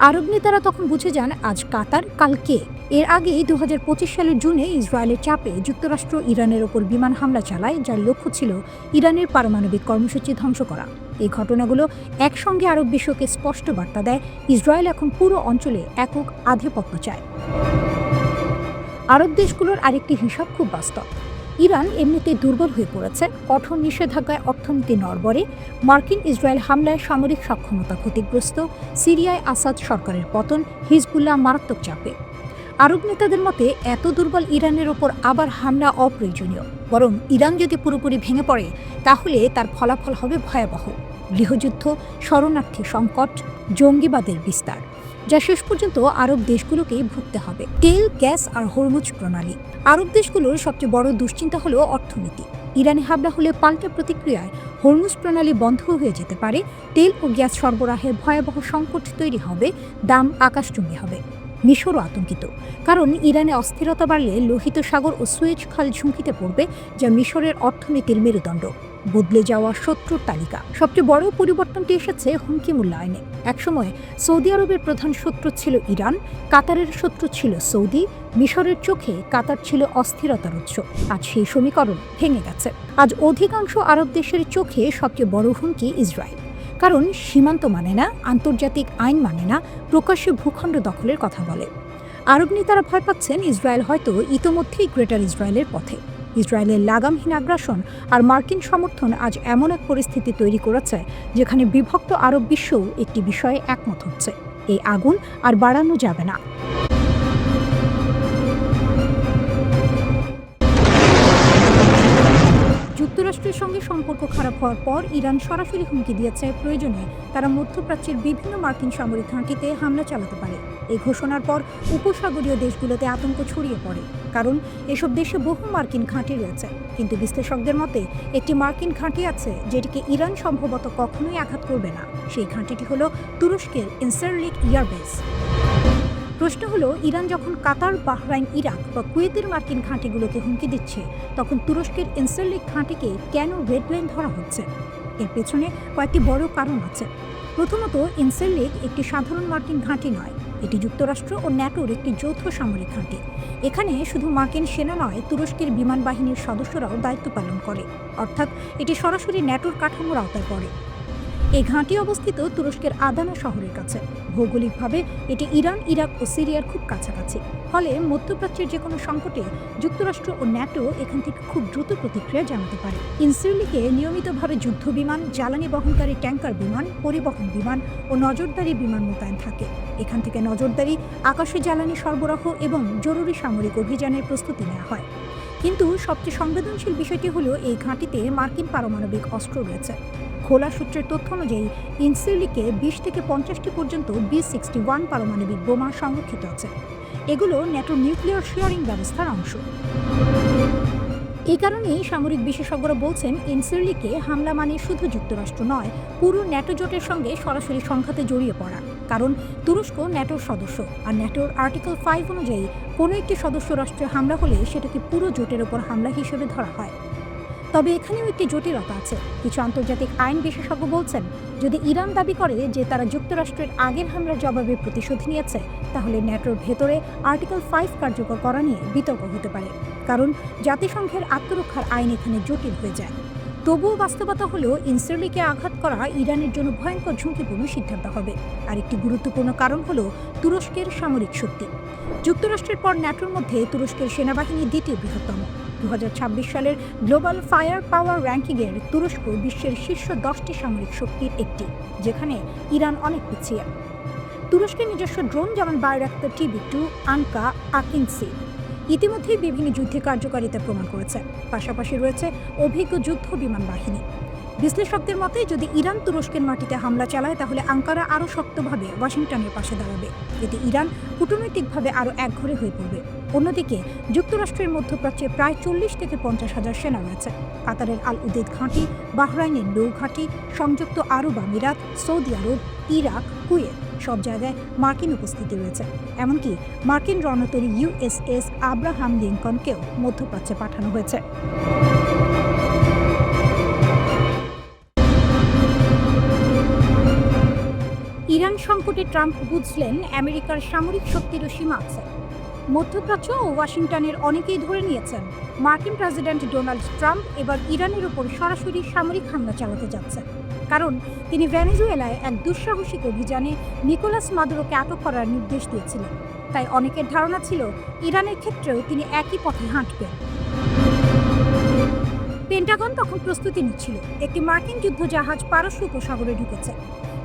আরব নেতারা তখন বুঝে যান আজ কাতার, কাল কে। এর আগেই 2025 সালের জুনে ইসরায়েলের চাপে যুক্তরাষ্ট্র ইরানের ওপর বিমান হামলা চালায়, যার লক্ষ্য ছিল ইরানের পারমাণবিক কর্মসূচি ধ্বংস করা। এই ঘটনাগুলো একসঙ্গে আরব বিশ্বকে স্পষ্ট বার্তা দেয় ইসরায়েল এখন পুরো অঞ্চলে একক আধিপত্য চায়। আরব দেশগুলোর আরেকটি হিসাব খুব বাস্তব। ইরান এমনিতেই দুর্বল হয়ে পড়েছে, কঠোর নিষেধাজ্ঞায় অর্থনীতি নড়বড়ে, মার্কিন ইসরায়েল হামলায় সামরিক সক্ষমতা ক্ষতিগ্রস্ত, সিরিয়ায় আসাদ সরকারের পতন, হিজবুল্লাহ মারাত্মক চাপে। আরব নেতাদের মতে এত দুর্বল ইরানের ওপর আবার হামলা অপ্রয়োজনীয়, বরং ইরান যদি পুরোপুরি ভেঙে পড়ে তাহলে তার ফলাফল হবে ভয়াবহ: গৃহযুদ্ধ, শরণার্থী সংকট, জঙ্গিবাদের বিস্তার, যা শেষ পর্যন্ত আরব দেশগুলোকেই ভুগতে হবে। তেল, গ্যাস আর হরমুজ প্রণালী। আরব দেশগুলোর সবচেয়ে বড় দুশ্চিন্তা হলো অর্থনীতি। ইরানে হামলা হলে পাল্টা প্রতিক্রিয়ায় হরমুজ প্রণালী বন্ধ হয়ে যেতে পারে, তেল ও গ্যাস সরবরাহের ভয়াবহ সংকট তৈরি হবে, দাম আকাশচুম্বী হবে। মিশরও আতঙ্কিত, কারণ ইরানে অস্থিরতা বাড়লে লোহিত সাগর ও সুয়েজ খাল ঝুঁকিতে পড়বে, যা মিশরের অর্থনীতির মেরুদণ্ড। বদলে যাওয়া শত্রুর তালিকা। সবচেয়ে বড় পরিবর্তনটি এসেছে হুমকি মূল্যায়নে। একসময় সৌদি আরবের প্রধান শত্রু ছিল ইরান, কাতারের শত্রু ছিল সৌদি, মিশরের চোখে কাতার ছিল অস্থিরতার উৎস। আজ সেই সমীকরণ ভেঙে গেছে। আজ অধিকাংশ আরব দেশের চোখে সবচেয়ে বড় হুমকি ইসরায়েল, কারণ সীমান্ত মানে না, আন্তর্জাতিক আইন মানে না, প্রকাশ্যে ভূখণ্ড দখলের কথা বলে। আরব নেতারা ভয় পাচ্ছেন ইসরায়েল হয়তো ইতোমধ্যেই গ্রেটার ইসরায়েলের পথে। ইসরায়েলের লাগামহীন আগ্রাসন আর মার্কিন সমর্থন আজ এমন এক পরিস্থিতি তৈরি করেছে যেখানে বিভক্ত আরব বিশ্বও একটি বিষয়ে একমত হচ্ছে: এই আগুন আর বাড়ানো যাবে না। যুক্তরাষ্ট্রের সঙ্গে সম্পর্ক খারাপ হওয়ার পর ইরান সরাসরি হুমকি দিয়েছে প্রয়োজনে তারা মধ্যপ্রাচ্যের বিভিন্ন মার্কিন সামরিক ঘাঁটিতে হামলা চালাতে পারে। এই ঘোষণার পর উপসাগরীয় দেশগুলোতে আতঙ্ক ছড়িয়ে পড়ে, কারণ এসব দেশে বহু মার্কিন ঘাঁটি রয়েছে। কিন্তু বিশ্লেষকদের মতে একটি মার্কিন ঘাঁটি আছে যেটিকে ইরান সম্ভবত কখনোই আঘাত করবে না। সেই ঘাঁটিটি হলো তুরস্কের ইনসারলিক এয়ারবেস। প্রশ্ন হলো, ইরান যখন কাতার, বাহরাইন, ইরাক বা কুয়েতের মার্কিন ঘাঁটিগুলোকে হুমকি দিচ্ছে, তখন তুরস্কের ইনসারলিক ঘাঁটিকে কেন রেড লাইন ধরা হচ্ছে? এর পেছনে কয়েকটি বড় কারণ আছে। প্রথমত, ইনসারলিক একটি সাধারণ মার্কিন ঘাঁটি নয়, এটি যুক্তরাষ্ট্র ও ন্যাটোর একটি যৌথ সামরিক ঘাঁটি। এখানে শুধু মার্কিন সেনা নয়, তুরস্কের বিমান বাহিনীর সদস্যরাও দায়িত্ব পালন করে, অর্থাৎ এটি সরাসরি ন্যাটোর কাঠামোর আওতায় পড়ে। এই ঘাঁটি অবস্থিত তুরস্কের আদানা শহরের কাছে। ভৌগোলিকভাবে এটি ইরান, ইরাক ও সিরিয়ার খুব কাছাকাছি। ফলে মধ্যপ্রাচ্যের যে কোনো সংকটে যুক্তরাষ্ট্র ও ন্যাটো এখান থেকে খুব দ্রুত প্রতিক্রিয়া জানাতে পারে। ইনসারলিকে নিয়মিতভাবে যুদ্ধ বিমান, জ্বালানি বহনকারী ট্যাঙ্কার বিমান, পরিবহন বিমান ও নজরদারি বিমান মোতায়েন থাকে। এখান থেকে নজরদারি, আকাশে জ্বালানি সরবরাহ এবং জরুরি সামরিক অভিযানের প্রস্তুতি নেওয়া হয়। কিন্তু সবচেয়ে সংবেদনশীল বিষয়টি হলো এই ঘাঁটিতে মার্কিন পারমাণবিক অস্ত্র রয়েছে। খোলা সূত্রের তথ্য অনুযায়ী ইনসারলিকে 20 থেকে 50টি পর্যন্ত B-61 পারমাণবিক বোমা সংরক্ষিত আছে। এগুলো ন্যাটোর নিউক্লিয়ার শেয়ারিং ব্যবস্থার অংশ। এই কারণেই সামরিক বিশেষজ্ঞরা বলছেন ইনসিরলিকে হামলা মানে শুধু যুক্তরাষ্ট্র নয়, পুরো ন্যাটো জোটের সঙ্গে সরাসরি সংঘাতে জড়িয়ে পড়া। কারণ তুরস্ক ন্যাটোর সদস্য, আর ন্যাটোর আর্টিকেল 5 অনুযায়ী কোনো একটি সদস্য রাষ্ট্রে হামলা হলে সেটাকে পুরো জোটের ওপর হামলা হিসেবে ধরা হয়। তবে এখানেও একটি জটিলতা আছে। কিছু আন্তর্জাতিক আইন বিশেষজ্ঞ বলছেন, যদি ইরান দাবি করে যে তারা যুক্তরাষ্ট্রের আগের হামলার জবাবে প্রতিশোধ নিয়েছে, তাহলে ন্যাটোর ভেতরে আর্টিকেল 5 কার্যকর করা নিয়ে বিতর্ক হতে পারে। কারণ জাতিসংঘের আত্মরক্ষার আইন এখানে জটিল হয়ে যায়। তবুও বাস্তবতা হলেও ইনসিরলিকে আঘাত করা ইরানের জন্য ভয়ঙ্কর ঝুঁকিপূর্ণ সিদ্ধান্ত হবে। আর একটি গুরুত্বপূর্ণ কারণ হলো তুরস্কের সামরিক শক্তি। যুক্তরাষ্ট্রের পর ন্যাটোর মধ্যে তুরস্কের সেনাবাহিনী দ্বিতীয় বৃহত্তম। 2026 সালের গ্লোবাল ফায়ার পাওয়ার র্যাঙ্কিংয়ের তুরস্ক বিশ্বের শীর্ষ 10টি সামরিক শক্তির একটি, যেখানে ইরান অনেক পিছিয়ে। তুরস্কের নিজস্ব ড্রোন যেমন বাইরাক্তার TB2, আনকা, আকিনসি ইতিমধ্যেই বিভিন্ন যুদ্ধে কার্যকারিতা প্রমাণ করেছে। পাশাপাশি রয়েছে অভিজ্ঞ যুদ্ধ বিমান বাহিনী। বিশ্লেষকদের মতে যদি ইরান তুরস্কের মাটিতে হামলা চালায়, তাহলে আঙ্কারা আরও শক্তভাবে ওয়াশিংটনের পাশে দাঁড়াবে। এতে ইরান কূটনৈতিকভাবে আরও একঘরে হয়ে পড়বে। অন্যদিকে যুক্তরাষ্ট্রের মধ্যপ্রাচ্যে প্রায় 40 থেকে 50 হাজার সেনা রয়েছে। কাতারের আল উদেদ ঘাঁটি, বাহরাইনের নৌ ঘাঁটি, সংযুক্ত আরব আমিরাত, সৌদি আরব, ইরাক, কুয়েত সব জায়গায় মার্কিন উপস্থিতি রয়েছে। এমনকি মার্কিন রণতরী USS আব্রাহাম লিঙ্কনকেও মধ্যপ্রাচ্যে পাঠানো হয়েছে। ইরান সংকটে ট্রাম্প বুঝলেন আমেরিকার সামরিক শক্তিরও সীমা আছে। মধ্যপ্রাচ্য ও ওয়াশিংটনের অনেকেই ধরে নিয়েছেন মার্কিন প্রেসিডেন্ট ডোনাল্ড ট্রাম্প এবার ইরানের উপর সরাসরি সামরিক হামলা চালাতে যাচ্ছেন। কারণ তিনি ভেনেজুয়েলায় এক দুঃসাহসিক অভিযানে নিকোলাস মাদুরোকে আটক করার নির্দেশ দিয়েছিলেন। তাই অনেকের ধারণা ছিল ইরানের ক্ষেত্রেও তিনি একই পথে হাঁটবেন। পেন্টাগন তখন প্রস্তুতি নিচ্ছিল। একটি মার্কিন যুদ্ধজাহাজ পারস্য উপসাগরে ঢুকেছে।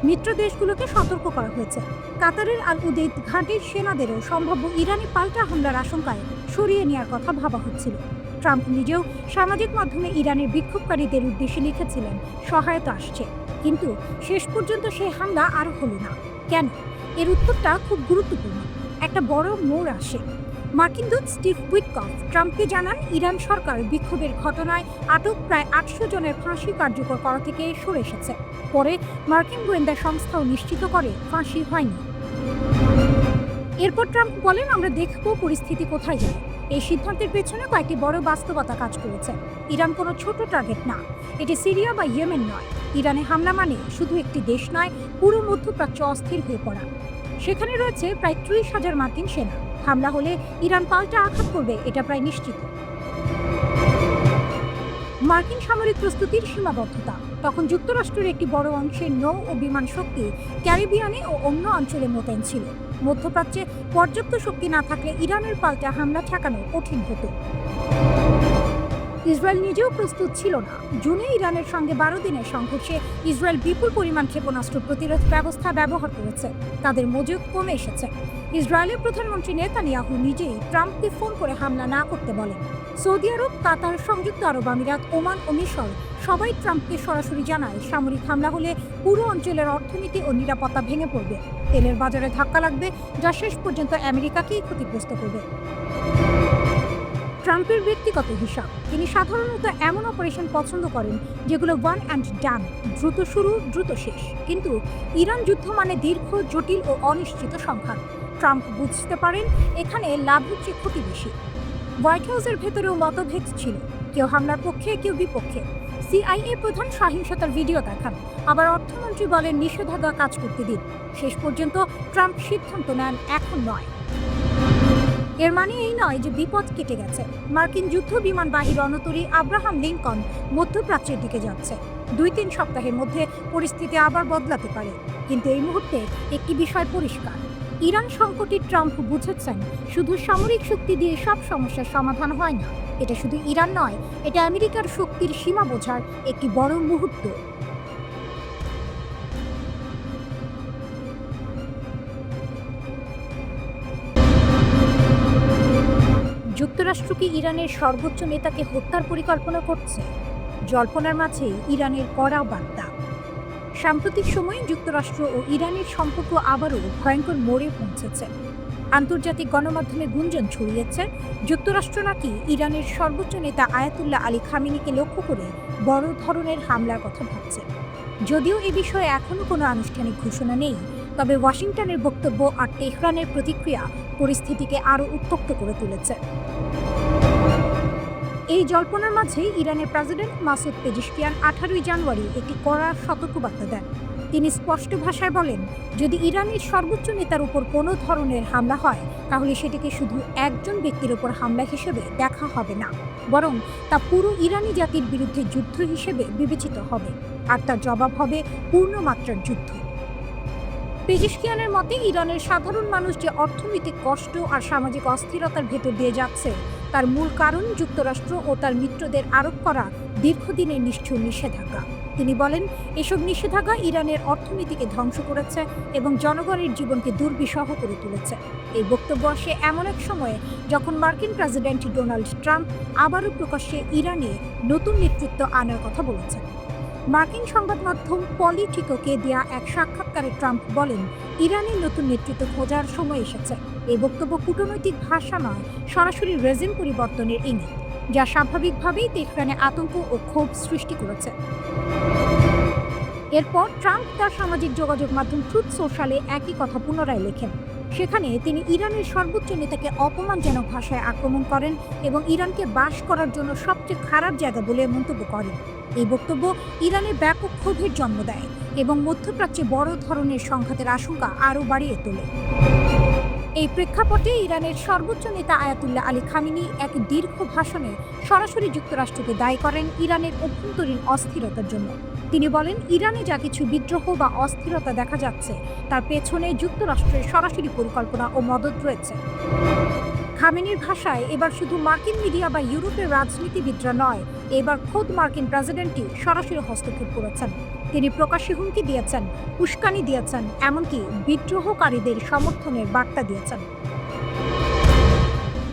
মিত্র দেশগুলোকে সতর্ক করা হয়েছে। কাতারের আল উদেদ ঘাঁটির সেনাদেরও সম্ভাব্য ইরানি পাল্টা হামলার আশঙ্কায় সরিয়ে নেওয়ার কথা ভাবা হচ্ছিল। ট্রাম্প নিজেও সামাজিক মাধ্যমে ইরানের বিক্ষোভকারীদের উদ্দেশ্যে লিখেছিলেন সহায়তা আসছে, কিন্তু শেষ পর্যন্ত সেই হামলা আর হলো না। কেন? এর উত্তরটা খুব গুরুত্বপূর্ণ। একটা বড় মোড় আসে। মার্কিন দূত স্টিভ উইটকফ ট্রাম্পকে জানান ইরান সরকার বিক্ষোভের ঘটনায় আটক প্রায় 800 জনের ফাঁসি কার্যকর করা থেকে সরে এসেছে। পরে মার্কিন গোয়েন্দা সংস্থাও নিশ্চিত করে ফাঁসি হয়নি। এরপর ট্রাম্প বলেন, আমরা দেখব পরিস্থিতি কোথায় যায়। এই সিদ্ধান্তের পেছনে কয়েকটি বড় বাস্তবতা কাজ করেছে। ইরান কোনো ছোট টার্গেট না, এটি সিরিয়া বা ইয়েমেন নয়। ইরানে হামলা মানে শুধু একটি দেশ নয়, পুরো মধ্যপ্রাচ্য অস্থির হয়ে পড়া। সেখানে রয়েছে প্রায় 30,000 মার্কিন সেনা। হামলা হলে ইরান পাল্টা আঘাত করবে, এটা প্রায় নিশ্চিত। মার্কিন সামরিক প্রস্তুতির সীমাবদ্ধতা। তখন যুক্তরাষ্ট্রের একটি বড় অংশের নৌ ও বিমান শক্তি ক্যারিবিয়ানে ও অন্য অঞ্চলে মোতায়েন ছিল। মধ্যপ্রাচ্যে পর্যাপ্ত শক্তি না থাকলে ইরানের পাল্টা হামলা ঠেকানো কঠিন হতো। ইসরায়েল নিজেও প্রস্তুত ছিল না। জুনে ইরানের সঙ্গে 12 দিনের সংঘর্ষে ইসরায়েল বিপুল পরিমাণ ক্ষেপণাস্ত্র প্রতিরোধ ব্যবস্থা ব্যবহার করেছে। তাদের মজুদ কমে এসেছে। ইসরায়েলের প্রধানমন্ত্রী নেতানিয়াহু নিজেই ট্রাম্পকে ফোন করে হামলা না করতে বলেন। সৌদি আরব, কাতার, সংযুক্ত আরব আমিরাত, ওমান ও মিশর সবাই ট্রাম্পকে সরাসরি জানায় সামরিক হামলা হলে পুরো অঞ্চলের অর্থনীতি ও নিরাপত্তা ভেঙে পড়বে। তেলের বাজারে ধাক্কা লাগবে, যা শেষ পর্যন্ত আমেরিকাকেই ক্ষতিগ্রস্ত করবে। ট্রাম্পের ব্যক্তিগত হিসাব, তিনি সাধারণত এমন অপারেশন পছন্দ করেন যেগুলো ওয়ান অ্যান্ড ডান, দ্রুত শুরু দ্রুত শেষ। কিন্তু ইরান যুদ্ধ মানে দীর্ঘ, জটিল ও অনিশ্চিত সংঘাত। ট্রাম্প বুঝতে পারেন এখানে লাভের চেয়ে ক্ষতি বেশি। হোয়াইট হাউসের ভেতরেও মতভেদ ছিল, কেউ হামলার পক্ষে, কেউ বিপক্ষে। CIA প্রধান সহিংসতার ভিডিও দেখান, আবার অর্থমন্ত্রী বলেন নিষেধাজ্ঞা কাজ করতে দিন। শেষ পর্যন্ত ট্রাম্প সিদ্ধান্ত নেন এখন নয়। এর মানে এই নয় যে বিপদ কেটে গেছে। মার্কিন যুদ্ধ বিমান বাহী রণতরী আব্রাহাম লিঙ্কন মধ্যপ্রাচ্যের দিকে যাচ্ছে। 2-3 সপ্তাহের মধ্যে পরিস্থিতি আবার বদলাতে পারে। কিন্তু এই মুহূর্তে একটি বিষয় পরিষ্কার, ইরান সংকটে ট্রাম্প বুঝেছেন শুধু সামরিক শক্তি দিয়ে সব সমস্যার সমাধান হয় না। এটা শুধু ইরান নয়, এটা আমেরিকার শক্তির সীমা বোঝার একটি বড় মুহূর্ত। যুক্তরাষ্ট্র কি ইরানের সর্বোচ্চ নেতাকে হত্যার পরিকল্পনা করছে? জল্পনার মাঝে ইরানের কড়া বার্তা। সাম্প্রতিক সময়ে যুক্তরাষ্ট্র ও ইরানের সম্পর্ক আবারও ভয়ঙ্কর মোড়ে পৌঁছেছে। আন্তর্জাতিক গণমাধ্যমে গুঞ্জন ছড়িয়েছে যুক্তরাষ্ট্র নাকি ইরানের সর্বোচ্চ নেতা আয়াতুল্লাহ আলী খামেনিকে লক্ষ্য করে বড় ধরনের হামলার কথা ভাবছে। যদিও এ বিষয়ে এখনও কোনো আনুষ্ঠানিক ঘোষণা নেই, তবে ওয়াশিংটনের বক্তব্য আর তেহরানের প্রতিক্রিয়া পরিস্থিতিকে আরও উত্তপ্ত করে তুলেছে। এই জল্পনার মাঝে ইরানের প্রেসিডেন্ট মাসুদ পেজিশকিয়ান 18 জানুয়ারি একটি কড়া সতর্কবার্তা দেন। তিনি স্পষ্ট ভাষায় বলেন, যদি ইরানের সর্বোচ্চ নেতার উপর কোনো ধরনের হামলা হয় তাহলে সেটিকে শুধু একজন ব্যক্তির উপর হামলা হিসেবে দেখা হবে না, বরং তা পুরো ইরানি জাতির বিরুদ্ধে যুদ্ধ হিসেবে বিবেচিত হবে, আর তার জবাব হবে পূর্ণমাত্রার যুদ্ধ। পেজিশকিয়ানের মতে, ইরানের সাধারণ মানুষ যে অর্থনৈতিক কষ্ট আর সামাজিক অস্থিরতার ভেতর দিয়ে যাচ্ছে তার মূল কারণ যুক্তরাষ্ট্র ও তার মিত্রদের আরোপ করা দীর্ঘদিনের নিষ্ঠুর নিষেধাজ্ঞা। তিনি বলেন, এসব নিষেধাজ্ঞা ইরানের অর্থনীতিকে ধ্বংস করেছে এবং জনগণের জীবনকে দুর্বিষহ করে তুলেছে। এই বক্তব্য আসে এমন এক সময়ে যখন মার্কিন প্রেসিডেন্ট ডোনাল্ড ট্রাম্প আবারও প্রকাশ্যে ইরানে নতুন নেতৃত্ব আনার কথা বলেছেন। মার্কিন সংবাদ মাধ্যম পলিটিকোকে দেয়া এক সাক্ষাৎকারে ট্রাম্প বলেন, ইরানের নতুন নেতৃত্ব খোঁজার সময় এসেছে। এই বক্তব্য কূটনৈতিক ভাষা নয়, সরাসরি রেজিম পরিবর্তনের ইঙ্গিত, যা স্বাভাবিকভাবেই তেহরানে আতঙ্ক ও ক্ষোভ সৃষ্টি করেছে। এরপর ট্রাম্প তার সামাজিক যোগাযোগ মাধ্যম ট্রুথ সোশ্যালে একই কথা পুনরায় লেখেন। সেখানে তিনি ইরানের সর্বোচ্চ নেতাকে অপমানজনক ভাষায় আক্রমণ করেন এবং ইরানকে বাস করার জন্য সবচেয়ে খারাপ জায়গা বলে মন্তব্য করেন। এই বক্তব্য ইরানের ব্যাপক ক্ষোভের জন্ম দেয় এবং মধ্যপ্রাচ্যে বড় ধরনের সংঘাতের আশঙ্কা আরও বাড়িয়ে তোলে। এই প্রেক্ষাপটে ইরানের সর্বোচ্চ নেতা আয়াতুল্লাহ আলী খামেনি এক দীর্ঘ ভাষণে সরাসরি যুক্তরাষ্ট্রকে দায়ী করেন ইরানের অভ্যন্তরীণ অস্থিরতার জন্য। তিনি বলেন, ইরানে যা কিছু বিদ্রোহ বা অস্থিরতা দেখা যাচ্ছে তার পেছনে যুক্তরাষ্ট্রের সরাসরি পরিকল্পনা ও মদত রয়েছে। খামেনির ভাষায়, এবার শুধু মার্কিন মিডিয়া বা ইউরোপের রাজনীতিবিদরা নয়, এবার খোদ মার্কিন প্রেসিডেন্টই সরাসরি হস্তক্ষেপ করেছেন। তিনি প্রকাশ্যে হুমকি দিয়েছেন, উস্কানি দিয়েছেন, এমনকি বিদ্রোহকারীদের সমর্থনের বার্তা দিয়েছেন।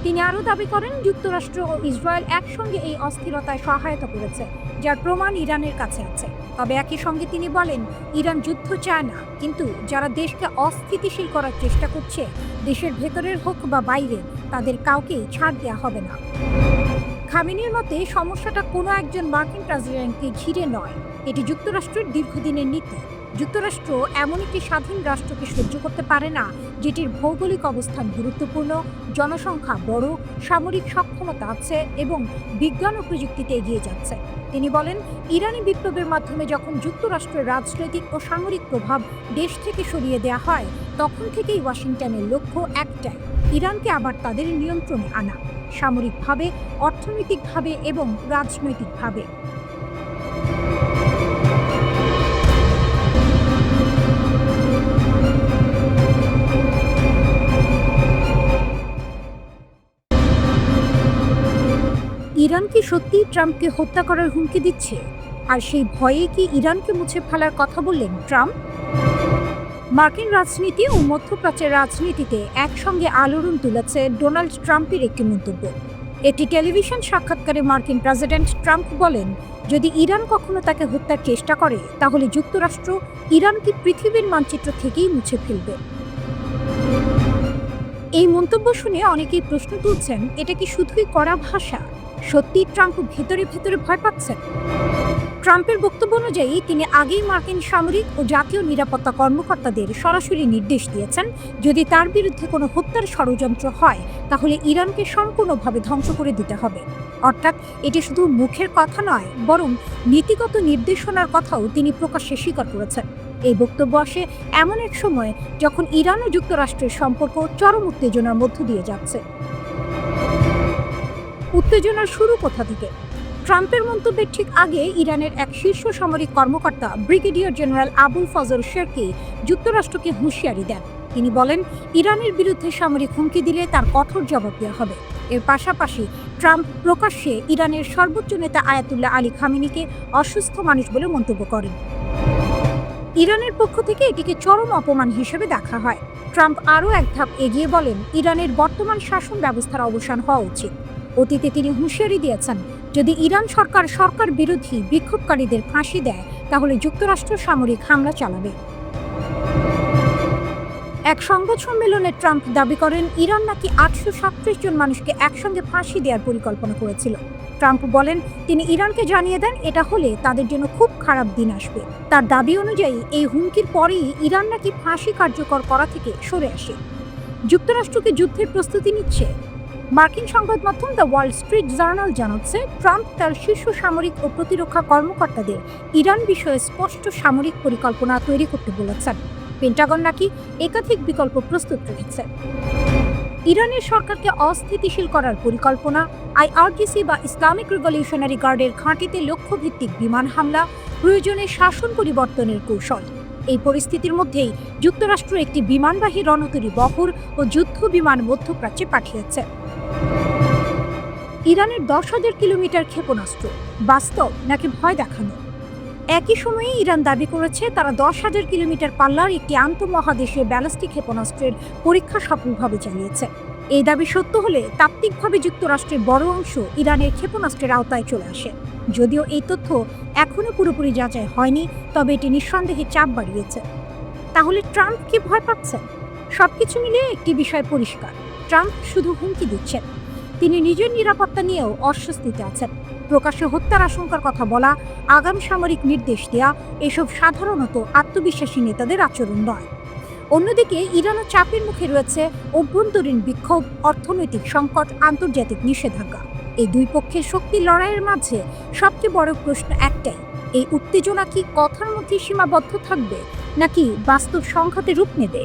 তিনি আরও দাবি করেন, যুক্তরাষ্ট্র ও ইসরায়েল একসঙ্গে এই অস্থিরতায় সহায়তা করেছে, যার প্রমাণ ইরানের কাছে আছে। তবে একই সঙ্গে তিনি বলেন, ইরান যুদ্ধ চায় না, কিন্তু যারা দেশকে অস্থিতিশীল করার চেষ্টা করছে, দেশের ভেতরের হোক বা বাইরে, তাদের কাউকেই ছাড় দেওয়া হবে না। খামেনির মতে, সমস্যাটা কোনো একজন মার্কিন প্রেসিডেন্টকে ঘিরে নয়, এটি যুক্তরাষ্ট্রের দীর্ঘদিনের নীতি। যুক্তরাষ্ট্র এমন একটি স্বাধীন রাষ্ট্রকে সহ্য করতে পারে না যেটির ভৌগোলিক অবস্থান গুরুত্বপূর্ণ, জনসংখ্যা বড়, সামরিক সক্ষমতা আছে এবং বিজ্ঞান ও প্রযুক্তিতে এগিয়ে যাচ্ছে। তিনি বলেন, ইরানি বিপ্লবের মাধ্যমে যখন যুক্তরাষ্ট্রের রাজনৈতিক ও সামরিক প্রভাব দেশ থেকে সরিয়ে দেওয়া হয়, তখন থেকেই ওয়াশিংটনের লক্ষ্য একটাই, ইরানকে আবার তাদের নিয়ন্ত্রণে আনা, সামরিকভাবে, অর্থনৈতিকভাবে এবং রাজনৈতিকভাবে। ইরান কি সত্যিই ট্রাম্পকে হত্যা করার হুমকি দিচ্ছে? আর সেই ভয়ে কি ইরানকে মুছে ফেলার কথা বললেন ট্রাম্প? মার্কিন রাজনীতি ও মধ্যপ্রাচ্যের রাজনীতিতে একসঙ্গে আলোড়ন তুলেছে ডোনাল্ড ট্রাম্পের একটি মন্তব্য। একটি টেলিভিশন সাক্ষাৎকারে মার্কিন প্রেসিডেন্ট ট্রাম্প বলেন, যদি ইরান কখনো তাকে হত্যার চেষ্টা করে তাহলে যুক্তরাষ্ট্র ইরানকে পৃথিবীর মানচিত্র থেকেই মুছে ফেলবে। এই মন্তব্য শুনে অনেকেই প্রশ্ন তুলছেন, এটা কি শুধুই কড়া ভাষা? সত্যি ট্রাম্প ভেতরে ভেতরে ভয় পাচ্ছেন? ট্রাম্পের বক্তব্য অনুযায়ী তিনি আগেই মার্কিন সামরিক ও জাতীয় নিরাপত্তা কর্মকর্তাদের সরাসরি নির্দেশ দিয়েছেন, যদি তার বিরুদ্ধে কোনো হত্যার ষড়যন্ত্র হয় তাহলে ইরানকে সম্পূর্ণভাবে ধ্বংস করে দিতে হবে। অর্থাৎ এটি শুধু মুখের কথা নয়, বরং নীতিগত নির্দেশনার কথাও তিনি প্রকাশ্যে স্বীকার করেছেন। এই বক্তব্য আসে এমন এক সময় যখন ইরান ও যুক্তরাষ্ট্রের সম্পর্ক চরম উত্তেজনার মধ্য দিয়ে যাচ্ছে। উত্তেজনার শুরু কোথা থেকে? ট্রাম্পের মন্তব্যের ঠিক আগে ইরানের এক শীর্ষ সামরিক কর্মকর্তা brigadier general Abul Fazal Cherki যুক্তরাষ্ট্রকে হুঁশিয়ারি দেন। তিনি বলেন, ইরানের বিরুদ্ধে সামরিক হুমকি দিলে তার কঠোর জবাব দেওয়া হবে। এর পাশাপাশি ট্রাম্প প্রকাশ্যে ইরানের সর্বোচ্চ নেতা আয়াতুল্লাহ আলী খামেনিকে অসুস্থ মানুষ বলে মন্তব্য করেন। ইরানের পক্ষ থেকে এটিকে চরম অপমান হিসেবে দেখা হয়। ট্রাম্প আরও এক ধাপ এগিয়ে বলেন, ইরানের বর্তমান শাসন ব্যবস্থার অবসান হওয়া উচিত। অতীতে তিনি হুঁশিয়ারি দিয়েছেন, যদি ইরান সরকার বিরোধী বিক্ষোভকারীদের ফাঁসি দেয় তাহলে যুক্তরাষ্ট্র সামরিক হামলা চালাবে। এক সংবাদ সম্মেলনে ট্রাম্প দাবি করেন ইরান নাকি 837 জন মানুষকে একসঙ্গে ফাঁসি দেওয়ার পরিকল্পনা করেছিল। ট্রাম্প বলেন তিনি ইরানকে জানিয়ে দেন এটা হলে তাদের জন্য খুব খারাপ দিন আসবে। তার দাবি অনুযায়ী এই হুমকির পরেই ইরান নাকি ফাঁসি কার্যকর করা থেকে সরে আসে। যুক্তরাষ্ট্রকে যুদ্ধের প্রস্তুতি নিচ্ছে। মার্কিন সংবাদ মাধ্যম দ্য ওয়াল স্ট্রিট জার্নাল জানাচ্ছে ট্রাম্প তার শীর্ষ সামরিক ও প্রতিরক্ষা কর্মকর্তাদের ইরান বিষয়ে স্পষ্ট সামরিক পরিকল্পনা তৈরি করতে বলেছেন। পেন্টাগন নাকি একাধিক বিকল্প প্রস্তুত রেখেছে। ইরানের সরকারকে অস্থিতিশীল করার পরিকল্পনা, আইআরজিসি বা ইসলামিক রিভলিউশনারি গার্ডের ঘাঁটিতে লক্ষ্যভিত্তিক বিমান হামলা, প্রয়োজনে শাসন পরিবর্তনের কৌশল। এই পরিস্থিতির মধ্যেই যুক্তরাষ্ট্র একটি বিমানবাহী রণতরী বহর ও যুদ্ধ বিমান মধ্যপ্রাচ্যে পাঠিয়েছে। ইরানের 10,000 কিলোমিটার ক্ষেপণাস্ত্র বাস্তব নাকি ভয় দেখানো? একই সময়ে ইরান দাবি করেছে তারা 10,000 কিলোমিটার পাল্লার একটি আন্তঃমহাদেশীয় ব্যালিস্টিক ক্ষেপণাস্ত্রের পরীক্ষা সফলভাবে চালিয়েছে। এই দাবি সত্য হলে তাত্ত্বিকভাবে যুক্তরাষ্ট্রের বড় অংশ ইরানের ক্ষেপণাস্ত্রের আওতায় চলে আসে। যদিও এই তথ্য এখনো পুরোপুরি যাচাই হয়নি, তবে এটি নিঃসন্দেহে চাপ বাড়িয়েছে। তাহলে ট্রাম্প কি ভয় পাচ্ছেন? সবকিছু মিলিয়ে একটি বিষয় পরিষ্কার, ট্রাম্প শুধু হুমকি দিচ্ছেন, তিনি নিজের নিরাপত্তা নিয়েও অস্বস্তিতে আছেন। প্রকাশ্যে হত্যার আশঙ্কার কথা বলা, আগাম সামরিক নির্দেশ দেয়া এসব সাধারণত আত্মবিশ্বাসী নেতাদের আচরণ নয়। অন্যদিকে ইরানও চাপের মুখে রয়েছে অভ্যন্তরীণ বিক্ষোভ, অর্থনৈতিক সংকট, আন্তর্জাতিক নিষেধাজ্ঞা। এই দুই পক্ষের শক্তির লড়াইয়ের মাঝে সবচেয়ে বড় প্রশ্ন একটাই, এই উত্তেজনা কি কথার মধ্যে সীমাবদ্ধ থাকবে নাকি বাস্তব সংঘাতে রূপ নেবে?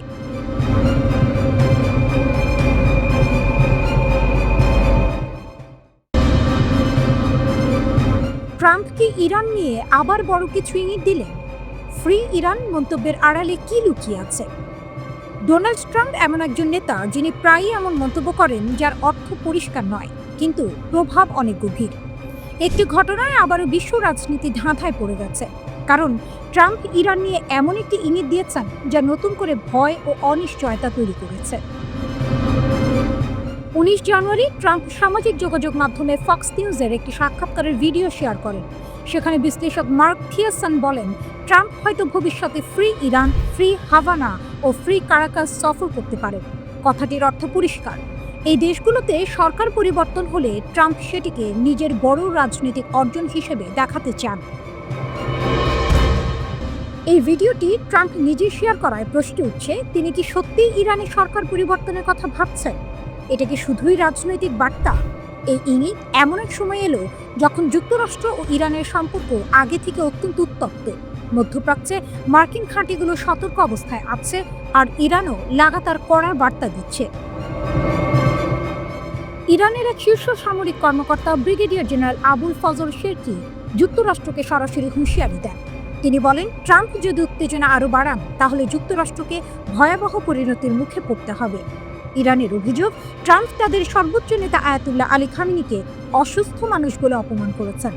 ট্রাম্প কি ইরান নিয়ে আবার বড় কিছু ইঙ্গিত দিলেন? ফ্রি ইরান মন্তব্যের আড়ালে কি লুকিয়ে আছে? ডোনাল্ড ট্রাম্প এমন একজন নেতা যিনি প্রায়ই এমন মন্তব্য করেন যার অর্থ পরিষ্কার নয়, কিন্তু প্রভাব অনেক গভীর। একটি ঘটনায় আবারও বিশ্ব রাজনীতি ধাঁধায় পড়ে গেছে, কারণ ট্রাম্প ইরান নিয়ে এমন একটি ইঙ্গিত দিয়েছেন যা নতুন করে ভয় ও অনিশ্চয়তা তৈরি করেছে। 19 জানুয়ারি ট্রাম্প সামাজিক যোগাযোগ মাধ্যমে ফক্স নিউজের একটি সাক্ষাৎকারের ভিডিও শেয়ার করেন। সেখানে বিশ্লেষক মার্ক থিয়ারসন বলেন ট্রাম্প হয়তো ভবিষ্যতে ফ্রি ইরান, ফ্রি হাভানা ও ফ্রি কারাকাস সফর করতে পারেন। কথাটির অর্থ পরিষ্কার, এই দেশগুলোতে সরকার পরিবর্তন হলে ট্রাম্প সেটিকে নিজের বড় রাজনৈতিক অর্জন হিসেবে দেখাতে চান। এই ভিডিওটি ট্রাম্প নিজে শেয়ার করায় প্রশ্ন উঠছে, তিনি কি সত্যিই ইরানের সরকার পরিবর্তনের কথা ভাবছেন? এটা কি শুধুই রাজনৈতিক বার্তা? এই ইঙ্গিত এমন এক সময় এলো যখন যুক্তরাষ্ট্র ও ইরানের সম্পর্ক আগে থেকে অত্যন্ত উত্তপ্ত। মধ্যপ্রাচ্যে মার্কিন ঘাঁটিগুলো সতর্ক অবস্থায় আছে, আর ইরানও লাগাতার কড়া বার্তা দিচ্ছে। ইরানের এক শীর্ষ সামরিক কর্মকর্তা brigadier general Abul Fazal Cherki যুক্তরাষ্ট্রকে সরাসরি হুঁশিয়ারি দেন। তিনি বলেন ট্রাম্প যদি উত্তেজনা আরও বাড়ান তাহলে যুক্তরাষ্ট্রকে ভয়াবহ পরিণতির মুখে পড়তে হবে। ইরানের অভিযোগ, ট্রাম্প তাদের সর্বোচ্চ নেতা আয়াতুল্লাহ আলী খামেনিকে অসুস্থ মানুষ বলে অপমান করেছেন।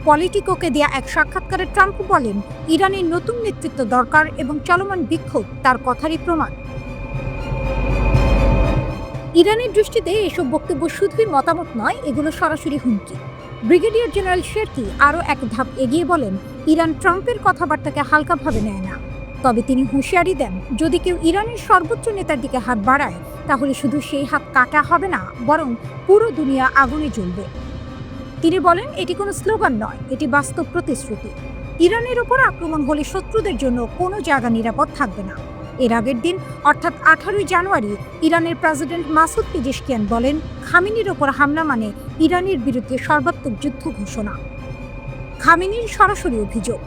পলিটিকোকে দেয়া এক সাক্ষাৎকারে ট্রাম্প বলেন ইরানের নতুন নেতৃত্ব দরকার এবং চলমান বিক্ষোভ তার কথারই প্রমাণ। ইরানের দৃষ্টিতে এসব বক্তব্য শুধুই মতামত নয়, এগুলো সরাসরি হুমকি। ব্রিগেডিয়ার জেনারেল শেরকি আরও এক ধাপ এগিয়ে বলেন ইরান ট্রাম্পের কথাবার্তাকে হালকাভাবে নেয় না, তবে তিনি হুঁশিয়ারি দেন যদি কেউ ইরানের সর্বোচ্চ নেতার দিকে হাত বাড়ায় তাহলে শুধু সেই হাত কাটা হবে না, বরং পুরো দুনিয়া আগুনে জ্বলবে। তিনি বলেন এটি কোনো স্লোগান নয়, এটি বাস্তব প্রতিশ্রুতি। ইরানের ওপর আক্রমণ হলে শত্রুদের জন্য কোনো জায়গা নিরাপদ থাকবে না। এর আগের দিন অর্থাৎ 18 জানুয়ারি ইরানের প্রেসিডেন্ট মাসুদ পেজেশকিয়ান বলেন খামেনির ওপর হামলা মানে ইরানের বিরুদ্ধে সর্বাত্মক যুদ্ধ ঘোষণা। খামেনির সরাসরি অভিযোগ,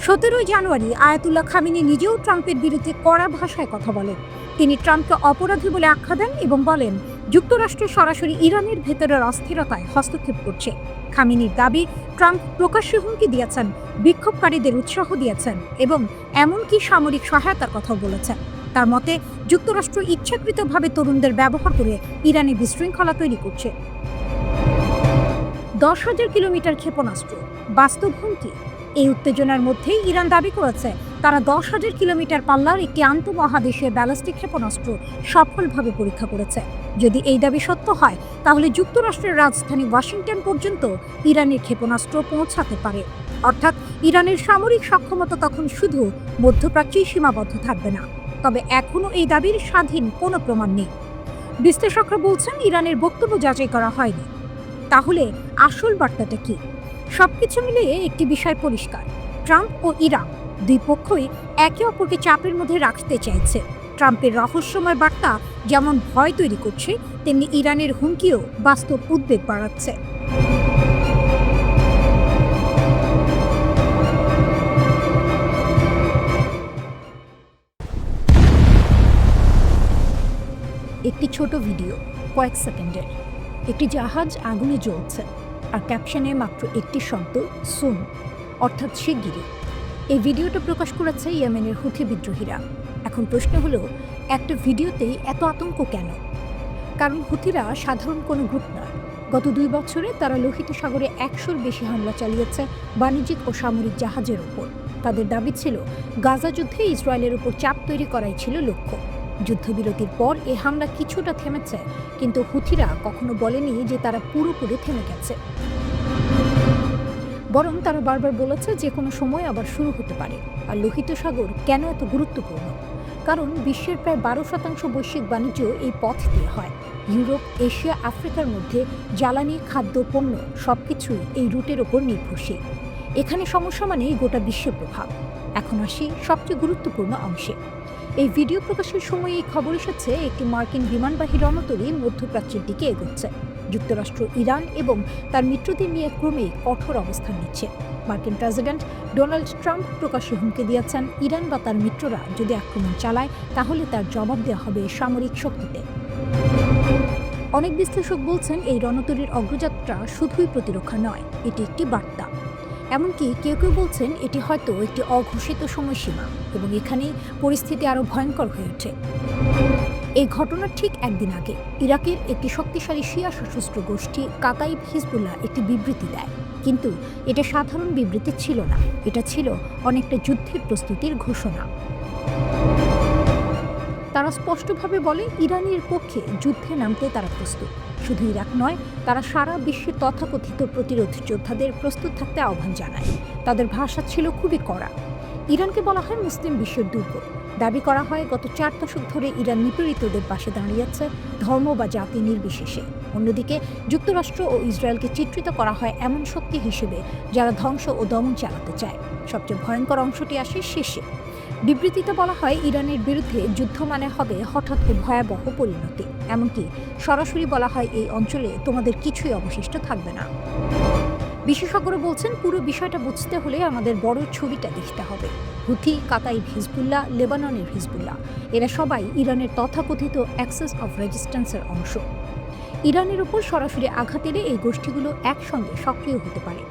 17 জানুয়ারি আয়াতুল্লাহ খামেনি নিজেও ট্রাম্পের বিরুদ্ধে কড়া ভাষায় কথা বলেন। তিনি ট্রাম্পকে অপরাধী বলে আখ্যা দেন এবং বলেন যুক্তরাষ্ট্র সরাসরি ইরানের ভেতরের অস্থিরতায় হস্তক্ষেপ করছে। খামেনির দাবি ট্রাম্প প্রকাশ্যে হুমকি দিয়েছেন, বিক্ষোভকারীদের উৎসাহ দিয়েছেন এবং এমনকি সামরিক সহায়তার কথাও বলেছেন। তার মতে যুক্তরাষ্ট্র ইচ্ছাকৃতভাবে তরুণদের ব্যবহার করে ইরানে বিশৃঙ্খলা তৈরি করছে। 10,000 কিলোমিটার ক্ষেপণাস্ত্র বাস্তব হুমকি। এই উত্তেজনার মধ্যেই ইরান দাবি করেছে তারা 10,000 কিলোমিটার পাল্লার একটি আন্তঃমহাদেশীয় ব্যালিস্টিক ক্ষেপণাস্ত্র সফলভাবে পরীক্ষা করেছে। যদি এই দাবি সত্য হয় তাহলে যুক্তরাষ্ট্রের রাজধানী ওয়াশিংটন পর্যন্ত ইরানের ক্ষেপণাস্ত্র পৌঁছাতে পারে। অর্থাৎ ইরানের সামরিক সক্ষমতা তখন শুধু মধ্যপ্রাচ্যেই সীমাবদ্ধ থাকবে না, তবে এখনও এই দাবির স্বাধীন কোনো প্রমাণ নেই। বিশ্লেষকরা বলছেন ইরানের বক্তব্য যাচাই করা হয়নি। তাহলে আসল বার্তাটা কি? সবকিছু মিলিয়ে একটি বিষয় পরিষ্কার, ট্রাম্প ও ইরান দুই পক্ষই একে অপরকে চাপের মধ্যে রাখতে চাইছে। ট্রাম্পের রহস্যময় বার্তা যেমন ভয় তৈরি করছে, তেমনি ইরানের হুমকিও বাস্তব উদ্বেগ বাড়াচ্ছে। একটি ছোট ভিডিও, কয়েক সেকেন্ডের। একটি জাহাজ আগুনে জ্বলছে, আর ক্যাপশনে মাত্র একটি শব্দ, সুন, অর্থাৎ শিগগিরই। এই ভিডিওটা প্রকাশ করেছে ইয়েমেনের হুথি বিদ্রোহীরা। এখন প্রশ্ন হলো, একটা ভিডিওতেই এত আতঙ্ক কেন? কারণ হুথিরা সাধারণ কোনো গ্রুপ নয়। গত 2 বছরে তারা লোহিত সাগরে 100-র বেশি হামলা চালিয়েছে বাণিজ্যিক ও সামরিক জাহাজের ওপর। তাদের দাবি ছিল গাজা যুদ্ধে ইসরায়েলের উপর চাপ তৈরি করাই ছিল লক্ষ্য। যুদ্ধবিরতির পর এই হামলা কিছুটা থেমেছে, কিন্তু হুথিরা কখনো বলেনি যে তারা পুরোপুরি থেমে গেছে। বরং তারা বারবার বলেছে যে কোনো সময় আবার শুরু হতে পারে। আর লোহিত সাগর কেন এত গুরুত্বপূর্ণ? কারণ বিশ্বের প্রায় 12% বৈশ্বিক বাণিজ্য এই পথ দিয়ে হয়। ইউরোপ, এশিয়া, আফ্রিকার মধ্যে জ্বালানি, খাদ্য, পণ্য সবকিছুই এই রুটের ওপর নির্ভরশীল। এখানে সমস্যা মানেই গোটা বিশ্বের প্রভাব। এখন আসি সবচেয়ে গুরুত্বপূর্ণ অংশে। এই ভিডিও প্রকাশের সময় এই খবর এসেছে একটি মার্কিন বিমানবাহী রণতরী মধ্যপ্রাচ্যের দিকে এগোচ্ছে। যুক্তরাষ্ট্র, ইরান এবং তার মিত্রদের নিয়ে ক্রমেই কঠোর অবস্থান নিচ্ছে। মার্কিন প্রেসিডেন্ট ডোনাল্ড ট্রাম্প প্রকাশ্যে হুমকি দিয়েছেন, ইরান বা তার মিত্ররা যদি আক্রমণ চালায় তাহলে তার জবাব দেওয়া হবে সামরিক শক্তিতে। অনেক বিশ্লেষক বলছেন এই রণতরীর অগ্রযাত্রা শুধুই প্রতিরক্ষা নয়, এটি একটি বার্তা। এমনকি কেউ কেউ বলছেন এটি হয়তো একটি অঘোষিত সময়সীমা, এবং এখানেই পরিস্থিতি আরও ভয়ঙ্কর হয়ে ওঠে। এই ঘটনার ঠিক একদিন আগে ইরাকের একটি শক্তিশালী শিয়া সশস্ত্র গোষ্ঠী কাতাইব হিজবুল্লাহ একটি বিবৃতি দেয়, কিন্তু এটা সাধারণ বিবৃতি ছিল না, এটা ছিল অনেকটা যুদ্ধের প্রস্তুতির ঘোষণা। তারা স্পষ্টভাবে বলে ইরানের পক্ষে যুদ্ধে নামতে তারা প্রস্তুত। শুধু ইরাক নয়, তারা সারা বিশ্বের তথাকথিত প্রতিরোধ যোদ্ধাদের প্রস্তুত থাকতে আহ্বান জানায়। তাদের ভাষা ছিল খুবই কড়া। ইরানকে বলা হয় মুসলিম বিশ্বের দুর্গ। দাবি করা হয় গত 4 দশক ধরে ইরান নিপীড়িতদের পাশে দাঁড়িয়েছে, ধর্ম বা জাতি নির্বিশেষে। অন্যদিকে যুক্তরাষ্ট্র ও ইসরায়েলকে চিত্রিত করা হয় এমন শক্তি হিসেবে যারা ধ্বংস ও দমন চালাতে চায়। সবচেয়ে ভয়ঙ্কর অংশটি আসে শেষে। বিবৃতিতে বলা হয় ইরানের বিরুদ্ধে যুদ্ধ মানে হবে হঠাৎ ও ভয়াবহ পরিণতি। এমনকি সরাসরি বলা হয় এই অঞ্চলে তোমাদের কিছুই অবশিষ্ট থাকবে না। বিশেষজ্ঞরা বলছেন পুরো বিষয়টা বুঝতে হলে আমাদের বড় ছবিটা দেখতে হবে। হুথি, কাতাইব হিজবুল্লাহ, লেবাননের হিজবুল্লাহ, এরা সবাই ইরানের তথাকথিত অ্যাক্সেস অফ রেজিস্ট্যান্সের অংশ। ইরানের উপর সরাসরি আঘাত এলে এই গোষ্ঠীগুলো একসঙ্গে সক্রিয় হতে পারে।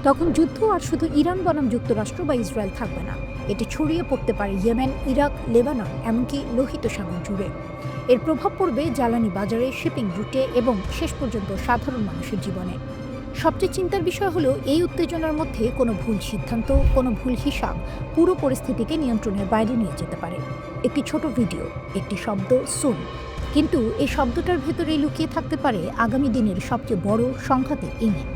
তখন যুদ্ধ আর শুধু ইরান বনাম যুক্তরাষ্ট্র বা ইসরায়েল থাকবে না, এটি ছড়িয়ে পড়তে পারে ইয়েমেন, ইরাক, লেবানন, এমনকি লোহিত সাগর জুড়ে। এর প্রভাব পড়বে জ্বালানি বাজারে, শিপিং রুটে এবং শেষ পর্যন্ত সাধারণ মানুষের জীবনে। সবচেয়ে চিন্তার বিষয় হলো এই উত্তেজনার মধ্যে কোনো ভুল সিদ্ধান্ত, কোনো ভুল হিসাব পুরো পরিস্থিতিকে নিয়ন্ত্রণের বাইরে নিয়ে যেতে পারে। একটি ছোট ভিডিও, একটি শব্দ, সুন, কিন্তু এই শব্দটার ভেতরে লুকিয়ে থাকতে পারে আগামী দিনের সবচেয়ে বড় সংঘাতের ইঙ্গিত।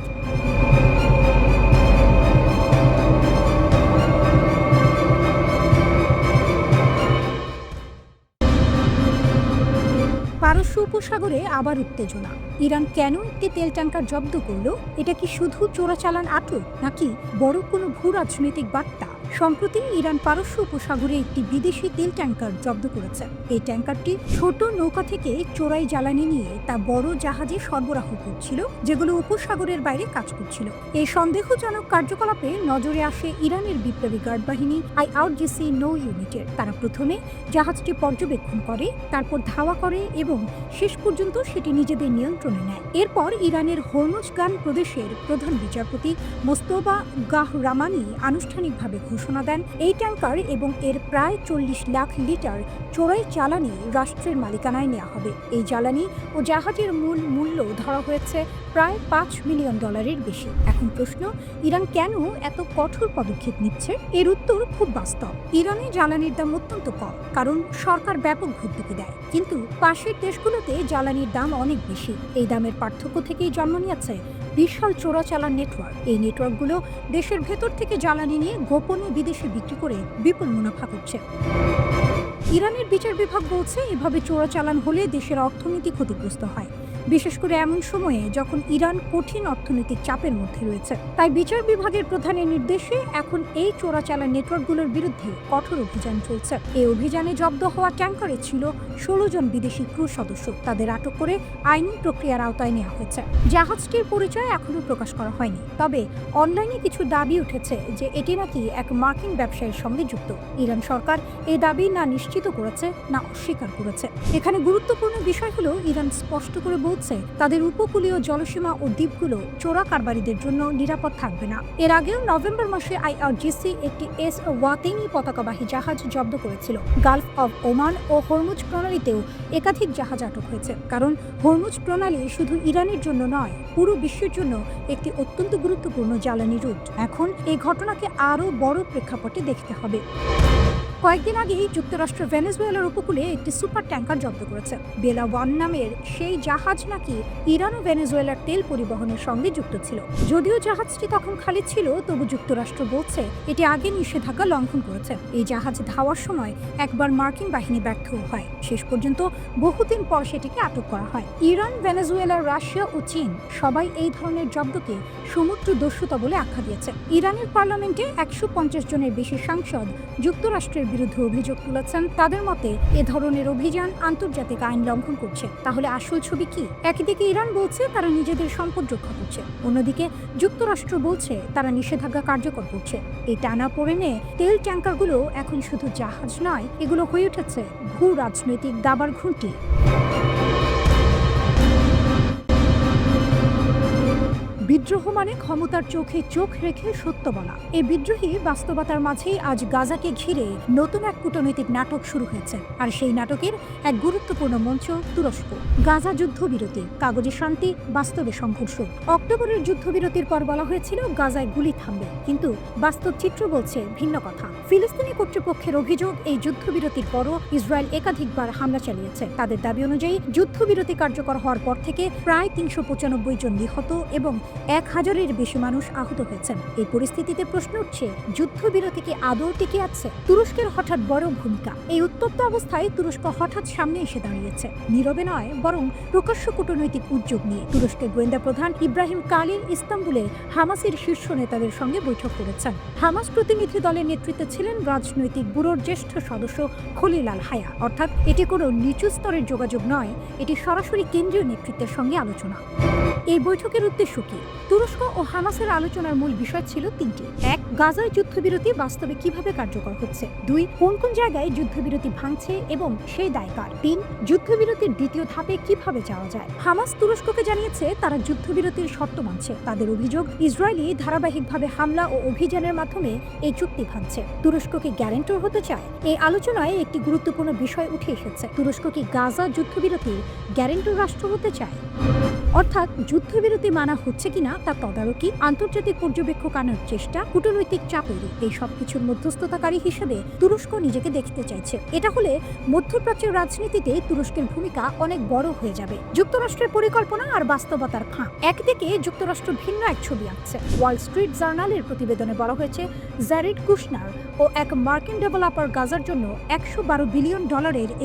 পারস্য উপসাগরে আবার উত্তেজনা। ইরান কেন একটি তেল ট্যাঙ্কার জব্দ করল? এটা কি শুধু চোরাচালান আটক, নাকি বড় কোনো ভূ রাজনৈতিক বার্তা? সম্প্রতি ইরান পারস্য উপসাগরে একটি বিদেশি তেল ট্যাঙ্কার জব্দ করেছে। এই ট্যাঙ্কারটি ছোট নৌকা থেকে চোরাই জ্বালানি নিয়ে তা বড় জাহাজে সরবরাহ করছিল, যেগুলো উপসাগরের বাইরে কাজ করছিল। এই সন্দেহজনক কার্যকলাপে নজরে আসে ইরানের বিপ্লবী গার্ড বাহিনী IRGC নৌ ইউনিটের। তারা প্রথমে জাহাজটি পর্যবেক্ষণ করে, তারপর ধাওয়া করে এবং শেষ পর্যন্ত সেটি নিজেদের নিয়ন্ত্রণে নেয়। এরপর ইরানের হরমুজগান প্রদেশের প্রধান বিচারপতি মোস্তফা গাহরামানি আনুষ্ঠানিকভাবে ঘোষণা দেন এই ট্যাঙ্কার এবং এর প্রায় 40 লাখ লিটার চোরাই জ্বালানি রাষ্ট্রের মালিকানায় নেওয়া হবে। এই জ্বালানি ও জাহাজের মূল মূল্য ধরা হয়েছে প্রায় $5 মিলিয়ন বেশি। এখন প্রশ্ন, ইরান কেন এত কঠোর পদক্ষেপ নিচ্ছে? এর উত্তর খুব বাস্তব। ইরানে জ্বালানির দাম অত্যন্ত কম, কারণ সরকার ব্যাপক ভর্তুকি দেয়, কিন্তু পাশের দেশগুলোতে জ্বালানির দাম অনেক বেশি। এই দামের পার্থক্য থেকেই জন্ম নিয়েছে বিশাল চোরাচালান নেটওয়ার্ক। এই নেটওয়ার্কগুলো দেশের ভেতর থেকে জ্বালানি নিয়ে গোপনে বিদেশে বিক্রি করে বিপুল মুনাফা করছে। ইরানের বিচার বিভাগ বলছে, এভাবে চোরাচালান হলে দেশের অর্থনীতি ক্ষতিগ্রস্ত হয়, বিশেষ করে এমন সময়ে যখন ইরান কঠিন অর্থনৈতিক চাপের মধ্যে রয়েছে। তাই বিচার বিভাগের প্রধানের নির্দেশে এখন এই চোরাচালান নেটওয়ার্কগুলোর বিরুদ্ধে কঠোর অভিযান চলছে। এই অভিযানে জব্দ হওয়া ট্যাঙ্কারে ছিল 16 জন বিদেশি ক্রু সদস্য। তাদের আটক করে আইনি প্রক্রিয়ার আওতায় নেওয়া হয়েছে। জাহাজটির পরিচয় এখনো প্রকাশ করা হয়নি, তবে অনলাইনে কিছু দাবি উঠেছে যে এটি নাকি এক মার্কিন ব্যবসায়ীর সঙ্গে যুক্ত। ইরান সরকার এই দাবি না নিশ্চিত করেছে না অস্বীকার করেছে। এখানে গুরুত্বপূর্ণ বিষয় হলো, ইরান স্পষ্ট করে বলছে তাদের উপকূলীয় জলসীমা ও দ্বীপগুলো চোরা কারবারিদের জন্য নিরাপদ থাকবে না। এর আগেও নভেম্বর মাসে আইআরজিসি একটি এস ওয়াতেনি পতাকাবাহী জাহাজ জব্দ করেছিল। গালফ অব ওমান ও হরমুজ প্রণালীতেও একাধিক জাহাজ আটক হয়েছে, কারণ হরমুজ প্রণালী শুধু ইরানের জন্য নয়, পুরো বিশ্বের জন্য একটি অত্যন্ত গুরুত্বপূর্ণ জ্বালানি রুট। এখন এই ঘটনাকে আরও বড় প্রেক্ষাপটে দেখতে হবে। কয়েকদিন আগেই যুক্তরাষ্ট্র ভেনেজুয়েলার উপকূলে একটি সুপার ট্যাঙ্কার জব্দ করেছে। বেলা ওয়ান নামের সেই জাহাজ নাকি ইরান ও ভেনেজুয়েলার তেল পরিবহনের সঙ্গে যুক্ত ছিল। যদিও জাহাজটি তখন খালি ছিল, তবু যুক্তরাষ্ট্র বলছে এটি আগে নিষেধাজ্ঞা লঙ্ঘন করেছে। এই জাহাজ ধাওয়ার সময় একবার মার্কিন বাহিনী ব্যর্থ হয়, শেষ পর্যন্ত বহুদিন পর সেটিকে আটক করা হয়। ইরান, ভেনেজুয়েলা, রাশিয়া ও চীন সবাই এই ধরনের জব্দকে সমুদ্র দস্যুতা বলে আখ্যা দিয়েছে। ইরানের পার্লামেন্টে 150 জনের বেশি সাংসদ যুক্তরাষ্ট্রের বিরুদ্ধে অভিযোগ তুলেছেন। তাদের মতে এ ধরনের অভিযান আন্তর্জাতিক আইন লঙ্ঘন করছে। তাহলে আসল ছবি কি? একদিকে ইরান বলছে তারা নিজেদের সম্পদ রক্ষা করছে, অন্যদিকে যুক্তরাষ্ট্র বলছে তারা নিষেধাজ্ঞা কার্যকর করছে। এই টানাপোড়েনে তেল ট্যাঙ্কারগুলো এখন শুধু জাহাজ নয়, এগুলো হয়ে উঠেছে ভূ রাজনৈতিক দাবার ঘুঁটি। বিদ্রোহ মানে ক্ষমতার চোখে চোখ রেখে সত্য বলা। এই বিদ্রোহী বাস্তবতার মাঝেই আজ গাজাকে ঘিরে নতুন এক কূটনৈতিক নাটক শুরু হয়েছে। আর সেই নাটকের এক গুরুত্বপূর্ণ মঞ্চ তুরস্ক। গাজা যুদ্ধবিরতি, কাগজে শান্তি, বাস্তবে সংঘর্ষ। অক্টোবরের যুদ্ধবিরতির পর বলা হয়েছিল গাজায় গুলি থামবে, কিন্তু বাস্তব চিত্র বলছে ভিন্ন কথা। ফিলিস্তিনি কর্তৃপক্ষের অভিযোগ, এই যুদ্ধবিরতির পরও ইসরায়েল একাধিকবার হামলা চালিয়েছে। তাদের দাবি অনুযায়ী যুদ্ধবিরতি কার্যকর হওয়ার পর থেকে প্রায় 395 জন নিহত এবং 1000-এর বেশি মানুষ আহত হয়েছেন। এই পরিস্থিতিতে প্রশ্ন উঠছে, যুদ্ধবিরতি কি আদৌ টিকে আছে? তুরস্কের হঠাৎ বড় ভূমিকা। এই উত্তপ্ত অবস্থায় তুরস্ক হঠাৎ সামনে এসে দাঁড়িয়েছে, নীরবে নয় বরং প্রকাশ্য কূটনৈতিক উদ্যোগ নিয়ে। তুরস্কের গোয়েন্দা প্রধান ইব্রাহিম কালিন ইস্তাম্বুলে হামাসের শীর্ষ নেতাদের সঙ্গে বৈঠক করেছেন। হামাস প্রতিনিধি দলের নেতৃত্বে ছিলেন রাজনৈতিক ব্যুরোর জ্যেষ্ঠ সদস্য খলিল আল হায়া। অর্থাৎ এটি কোনো নিচু স্তরের যোগাযোগ নয়, এটি সরাসরি কেন্দ্রীয় নেতৃত্বের সঙ্গে আলোচনা। এই বৈঠকের উদ্দেশ্য কি? তুরস্ক ও হামাসের আলোচনার মূল বিষয় ছিল তিনটি। 1, গাজায় যুদ্ধবিরতি বাস্তবে কিভাবে কার্যকর হচ্ছে। 2, কোন কোন জায়গায় যুদ্ধবিরতি ভাঙছে এবং সেই দায় কার। 3, যুদ্ধবিরতির দ্বিতীয় ধাপে কিভাবে যাওয়া যায়। হামাস তুরস্ককে জানিয়েছে তারা যুদ্ধবিরতির শর্ত মানছে। তাদের অভিযোগ, ইসরায়েলি ধারাবাহিকভাবে হামলা ও অভিযানের মাধ্যমে এই চুক্তি ভাঙছে। তুরস্ককে গ্যারান্টর হতে চায়। এই আলোচনায় একটি গুরুত্বপূর্ণ বিষয় উঠে এসেছে, তুরস্ক কি গাজা যুদ্ধবিরতির গ্যারান্টর রাষ্ট্র হতে চায়? অর্থাৎ যুদ্ধবিরতি মানা হচ্ছে কিনা তা তদারকি, আন্তর্জাতিক পর্যবেক্ষক আনার চেষ্টা, কূটনৈতিক চাপ তৈরি, এই সবকিছুর মধ্যস্থতাকারী হিসেবে তুরস্ক নিজেকে দেখতে চাইছে। এটা হলে মধ্যপ্রাচ্যের রাজনীতিতে তুরস্কের ভূমিকা অনেক বড় হয়ে যাবে। যুক্তরাষ্ট্রের পরিকল্পনা আর বাস্তবতার ফাঁক। একদিকে যুক্তরাষ্ট্র ভিন্ন এক ছবি আঁকছে। ওয়াল স্ট্রিট জার্নালের প্রতিবেদনে বলা হয়েছে, জ্যারেড কুশনার ও এক মার্কিন ডেভেলপার গাজার জন্য $112 বিলিয়ন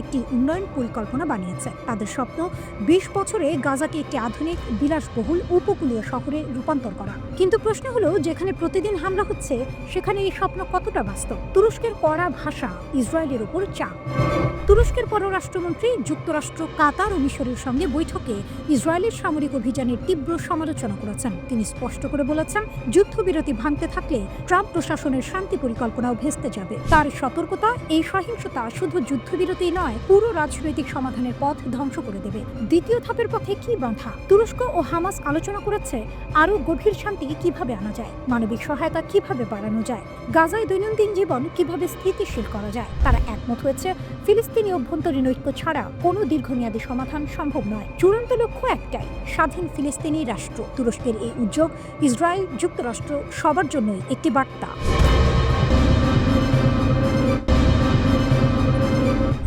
একটি উন্নয়ন পরিকল্পনা বানিয়েছে। তাদের স্বপ্ন 20 বছরে গাজাকে একটি আধুনিক, বিলাসবহুল উপকূলীয় শহরে রূপান্তর করা। কিন্তু প্রশ্ন হলো, যেখানে প্রতিদিন হামলা হচ্ছে সেখানে এই স্বপ্ন কতটা বাস্তব? তুরস্কের কড়া ভাষা, ইসরায়েলের উপর চাপ। তুরস্কের পররাষ্ট্রমন্ত্রী যুক্তরাষ্ট্র, কাতার ও মিশরের সঙ্গে বৈঠকে ইসরায়েলের সামরিক অভিযানের তীব্র সমালোচনা করেছেন। তিনি স্পষ্ট করে বলেছেন, যুদ্ধবিরতি ভাঙতে থাকলে ট্রাম্প প্রশাসনের শান্তি পরিকল্পনাও ভেস্তে যাবে। তার সতর্কতা, এই সহিংসতা শুধু যুদ্ধবিরতি নয়, পুরো রাজনৈতিক সমাধানের পথ ধ্বংস করে দেবে। দ্বিতীয় ধাপের পথে কি বাধা? তুরস্ক ও হামাস আলোচনা করেছে আরও গভীর শান্তি কিভাবে আনা যায়, মানবিক সহায়তা কিভাবে বাড়ানো যায়, গাজায় দৈনন্দিন জীবন কিভাবে স্থিতিশীল করা যায়। তারা একমত হয়েছে, ফিলিস্তিনি অভ্যন্তরীণ ঐক্য ছাড়া কোনো দীর্ঘমেয়াদী সমাধান সম্ভব নয়। চূড়ান্ত লক্ষ্য একটাই, স্বাধীন ফিলিস্তিনি রাষ্ট্র। তুরস্কের এই উদ্যোগ ইসরায়েল, যুক্তরাষ্ট্র সবার জন্যই একটি বার্তা।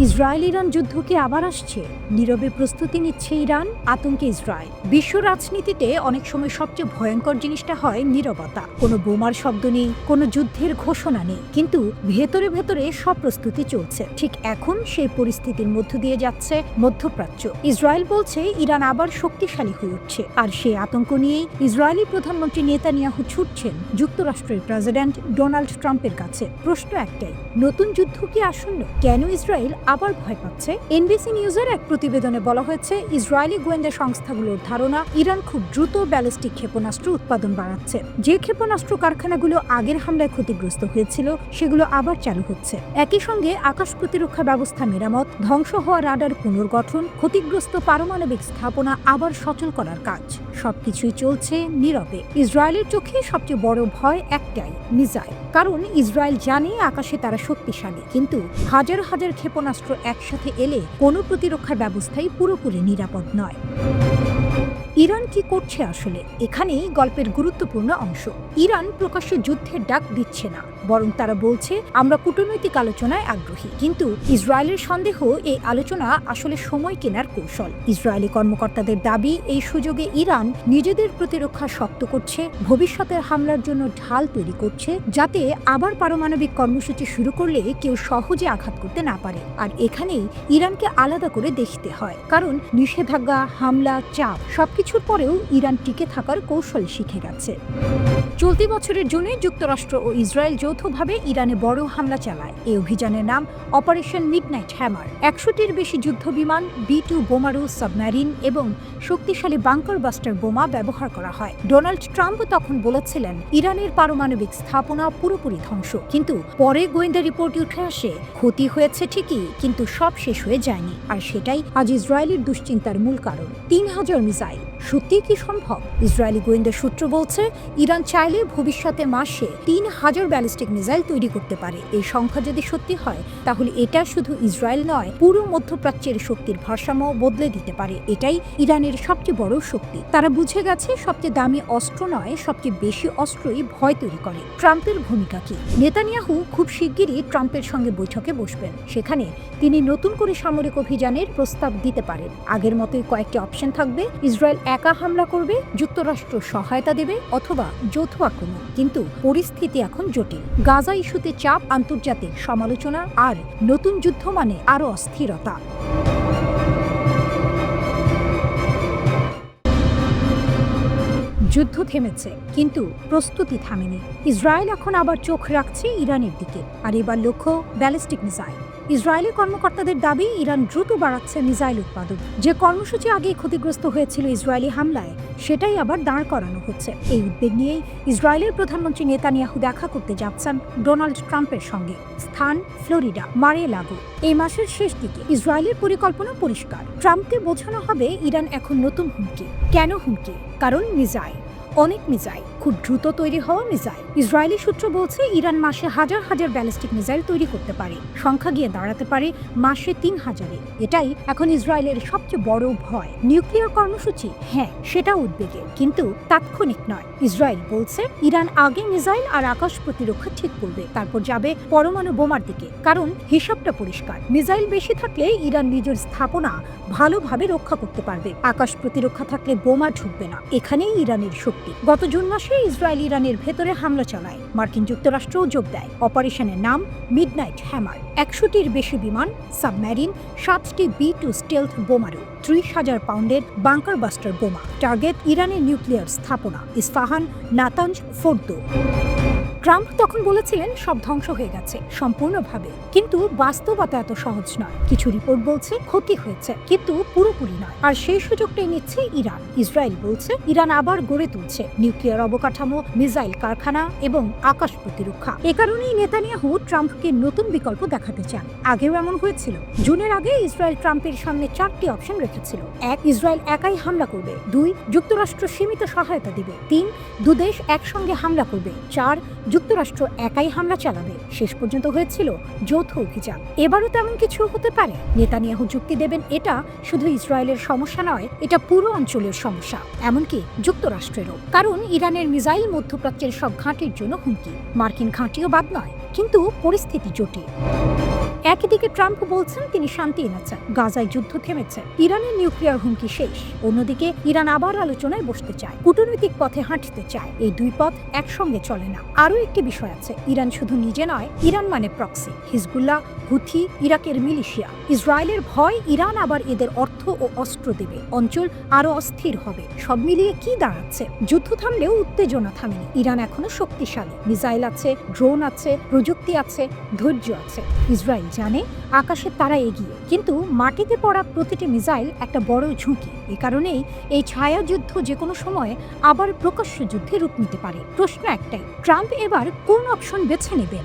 ইসরায়েল ইরান যুদ্ধ কি আবার আসছে? নীরবে প্রস্তুতি নিচ্ছে ইরান, আতঙ্কে ইসরায়েল। বিশ্ব রাজনীতিতে অনেক সময় সবচেয়ে ভয়ঙ্কর জিনিসটা হয় নীরবতা। কোনো বোমার শব্দ নেই, কোনো যুদ্ধের ঘোষণা নেই, কিন্তু ভেতরে ভেতরে সব প্রস্তুতি চলছে। ঠিক এখন সেই পরিস্থিতির মধ্য দিয়ে যাচ্ছে মধ্যপ্রাচ্য। ইসরায়েল বলছে ইরান আবার শক্তিশালী হয়ে উঠছে, আর সেই আতঙ্ক নিয়েই ইসরায়েলি প্রধানমন্ত্রী নেতানিয়াহু ছুটছেন যুক্তরাষ্ট্রের প্রেসিডেন্ট ডোনাল্ড ট্রাম্পের কাছে। প্রশ্ন একটাই, নতুন যুদ্ধ কি আসন্ন? কেন ইসরায়েল আবার ভয় পাচ্ছে? এনবিসি নিউজের এক প্রতিবেদনে বলা হয়েছে, ইসরায়েলি গোয়েন্দা সংস্থাগুলোর ধারণা ইরান খুব দ্রুত ব্যালিস্টিক ক্ষেপণাস্ত্র উৎপাদন বাড়াচ্ছে। যে ক্ষেপণাস্ত্র কারখানাগুলো আগের হামলায় ক্ষতিগ্রস্ত হয়েছিল সেগুলো আবার চালু হচ্ছে। একই সঙ্গে আকাশ প্রতিরক্ষা ব্যবস্থা মেরামত, ধ্বংস হওয়া রাডার পুনর্গঠন, ক্ষতিগ্রস্ত পারমাণবিক স্থাপনা আবার সচল করার কাজ, সবকিছুই চলছে নীরবে। ইসরায়েলের চোখে সবচেয়ে বড় ভয় একটাই, মিসাইল। কারণ ইসরায়েল জানে আকাশে তারা শক্তিশালী, কিন্তু হাজার হাজার ক্ষেপণাস্ত্র একসাথে এলে কোনো প্রতিরক্ষা ব্যবস্থাই পুরোপুরি নিরাপদ নয়। ইরান কি করছে আসলে? এখানেই গল্পের গুরুত্বপূর্ণ অংশ। ইরান প্রকাশ্যে যুদ্ধের ডাক দিচ্ছে না, বরং তারা বলছে আমরা কূটনৈতিক আলোচনায় আগ্রহী। কিন্তু ইসরায়েলের সন্দেহ এই আলোচনা আসলে সময় কেনার কৌশল। ইসরায়েলি কর্মকর্তাদের দাবি এই সুযোগে ইরান নিজেদের প্রতিরক্ষা শক্ত করছে, ভবিষ্যতের হামলার জন্য ঢাল তৈরি করছে, যাতে আবার পারমাণবিক কর্মসূচি শুরু করলে কেউ সহজে আঘাত করতে না পারে। আর এখানেই ইরানকে আলাদা করে দেখতে হয়, কারণ নিষেধাজ্ঞা, হামলা, চাপ সবকিছুর পরেও ইরান টিকে থাকার কৌশল শিখে গেছে। চলতি বছরের জুনে যুক্তরাষ্ট্র ও ইসরায়েল যৌথভাবে ইরানে বড় হামলা চালায়। এই অভিযানের নাম অপারেশন মিডনাইট হ্যামার। 100টির বেশি যুদ্ধ বিমান, B-2 বোমারু, সাবমেরিন এবং শক্তিশালী বাংকার বাস্টার বোমা ব্যবহার করা হয়। ডোনাল্ড ট্রাম্প তখন বলেছিলেন ইরানের পারমাণবিক স্থাপনা পুরোপুরি ধ্বংস, কিন্তু পরে গোয়েন্দা রিপোর্ট উঠে আসে ক্ষতি হয়েছে ঠিকই, কিন্তু সব শেষ হয়ে যায়নি। আর সেটাই আজ ইসরায়েলের দুশ্চিন্তার মূল কারণ। 3000 মিসাইল সত্যি কি সম্ভব? ইসরায়েলি গোয়েন্দা সূত্র বলছে ইরান চাইলে ভবিষ্যতে মাসে 3000 ব্যালিস্টিক মিসাইল তৈরি করতে পারে। এই সংখ্যা যদি সত্যি হয়, তাহলে এটা শুধু ইসরায়েল নয়, পুরো মধ্যপ্রাচ্যের শক্তির ভারসাম্য বদলে দিতে পারে। এটাই ইরানের সবচেয়ে বড় শক্তি। তারা বুঝে গেছে সবচেয়ে দামি অস্ত্র নয়, সবচেয়ে বেশি অস্ত্রই ভয় তৈরি করে। ট্রাম্পের ভূমিকা কি? নেতানিয়াহু খুব শিগগিরই ট্রাম্পের সঙ্গে বৈঠকে বসবেন। সেখানে তিনি নতুন করে সামরিক অভিযানের প্রস্তাব দিতে পারেন। আগের মতোই কয়েকটি অপশন থাকবে, ইসরায়েল একা হামলা করবে, যুক্তরাষ্ট্র সহায়তা দেবে, অথবা যৌথ আক্রমণ। কিন্তু পরিস্থিতি এখন জটিল। গাজা ইস্যুতে চাপ, আন্তর্জাতিক সমালোচনা, আর নতুন যুদ্ধ মানে আরও অস্থিরতা। যুদ্ধ থেমেছে, কিন্তু প্রস্তুতি থামেনি। ইসরায়েল এখন আবার চোখ রাখছে ইরানের দিকে, আর এবার লক্ষ্য ব্যালিস্টিক মিসাইল। ইসরায়েলি কর্মকর্তাদের দাবি ইরান দ্রুত বাড়াচ্ছে মিসাইল উৎপাদন। যে কর্মসূচি আগেই ক্ষতিগ্রস্ত হয়েছিল ইসরায়েলি হামলায়, সেটাই আবার দাঁড় করানো হচ্ছে। এই উদ্বেগ নিয়েই ইসরায়েলের প্রধানমন্ত্রী নেতানিয়াহু দেখা করতে যাচ্ছেন ডোনাল্ড ট্রাম্পের সঙ্গে। স্থান ফ্লোরিডা, মারে-লাগো। এই মাসের শেষ দিকে ইসরায়েলের পরিকল্পনা পরিষ্কার। ট্রাম্পকে বোঝানো হবে ইরান এখন নতুন হুমকি। কেন হুমকি? কারণ মিসাইল, অনেক মিসাইল, খুব দ্রুত তৈরি হওয়া মিসাইল। ইসরায়েলি সূত্র বলছে ইরান মাসে হাজার হাজার ব্যালিস্টিক মিসাইল তৈরি করতে পারে, সংখ্যা গিয়ে দাঁড়াতে পারে মাসে 3000-এ। এটাই এখন ইসরায়েলের সবচেয়ে বড় ভয়। নিউক্লিয়ার কর্মসূচি, হ্যাঁ, সেটা উদ্বেগের, কিন্তু তাৎক্ষণিক নয়। ইসরায়েল বলছে ইরান আগে মিসাইল আর আকাশ প্রতিরক্ষা ঠিক করবে, তারপর যাবে পরমাণু বোমার দিকে। কারণ হিসাবটা পরিষ্কার, মিসাইল বেশি থাকলে ইরান নিজের স্থাপনা ভালোভাবে রক্ষা করতে পারবে, আকাশ প্রতিরক্ষা থাকলে বোমা ঢুকবে না। এখানেই ইরানের শক্তি। গত জুন মাসে ইসরায়েল ইরানের ভেতরে হামলা চালায়, মার্কিন যুক্তরাষ্ট্রও যোগ দেয়। অপারেশনের নাম মিডনাইট হ্যামার। 100টির বেশি বিমান, সাবমেরিন, 7টি B-2 স্টেলথ বোমারু, 30,000 পাউন্ডের বাংকার বাস্টার বোমা। টার্গেট ইরানের নিউক্লিয়ার স্থাপনা ইস্পাহান, নাতাঞ্জ, ফোর্দো। ট্রাম্প তখন বলেছিলেন সব ধ্বংস হয়ে গেছে সম্পূর্ণভাবে, কিন্তু বাস্তবতা এত সহজ নয়। কিছু রিপোর্ট বলছে ক্ষতি হয়েছে, কিন্তু পুরোপুরি নয়। আর সেই সুযোগটাই নিচ্ছে ইরান। ইসরায়েল বলছে ইরান আবার গড়ে তুলছে নিউক্লিয়ার অবকাঠামো, মিসাইল কারখানা এবং আকাশ প্রতিরক্ষা। এ কারণেই নেতানিয়াহু ট্রাম্পকে নতুন বিকল্প দেখাতে চান। আগেও এমন হয়েছিল। জুনের আগে ইসরায়েল ট্রাম্পের সামনে 4টি অপশন রেখেছিল। 1, ইসরায়েল একাই হামলা করবে। 2, যুক্তরাষ্ট্র সীমিত সহায়তা দিবে। 3, দুদেশ একসঙ্গে হামলা করবে। 4, যুক্তরাষ্ট্র একাই হামলা চালাবে। শেষ পর্যন্ত হয়েছিল যৌথ অভিযান। এবারও তেমন কিছু হতে পারে। নেতানিয়াহু যুক্তি দেবেন এটা শুধু ইসরায়েলের সমস্যা নয়, এটা পুরো অঞ্চলের সমস্যা, এমনকি যুক্তরাষ্ট্রেরও। কারণ ইরানের মিসাইল মধ্যপ্রাচ্যের সব ঘাঁটির জন্য হুমকি। মার্কিন ঘাঁটিও বাদ নয়, কিন্তু পরিস্থিতি জটিল। একদিকে ট্রাম্প বলছেন তিনি শান্তি এনেছেন, গাজায় যুদ্ধ থেমেছে, ইরানের নিউক্লিয়ার হুমকি শেষ। অন্যদিকে ইরান আবার আলোচনায় বসতে চায়, কূটনৈতিক পথে হাঁটতে চায়। এই দুই পথ একসঙ্গে চলে না। আরও একটি বিষয় আছে, ইরান শুধু নিজে নয়, ইরান মানে প্রক্সি, হিজবুল্লাহ, হুথি, ইরাকের মিলিশিয়া। ইসরায়েলের ভয় ইরান আবার এদের অর্থ ও অস্ত্র দেবে, অঞ্চল আরও অস্থির হবে। সব মিলিয়ে কি দাঁড়াচ্ছে? যুদ্ধ থামলেও উত্তেজনা থামেনি। ইরান এখনো শক্তিশালী, মিসাইল আছে, ড্রোন আছে, প্রযুক্তি আছে, ধৈর্য আছে। ইসরায়েল জানে আকাশে তারা এগিয়ে, কিন্তু মাটিতে পড়া প্রতিটি মিসাইল একটা বড় ঝুঁকি। এ কারণেই এই ছায়াযুদ্ধ যে কোনো সময় আবার প্রকাশ্য যুদ্ধে রূপ নিতে পারে। প্রশ্ন একটাই, ট্রাম্প এবার কোন অপশন বেছে নেবেন?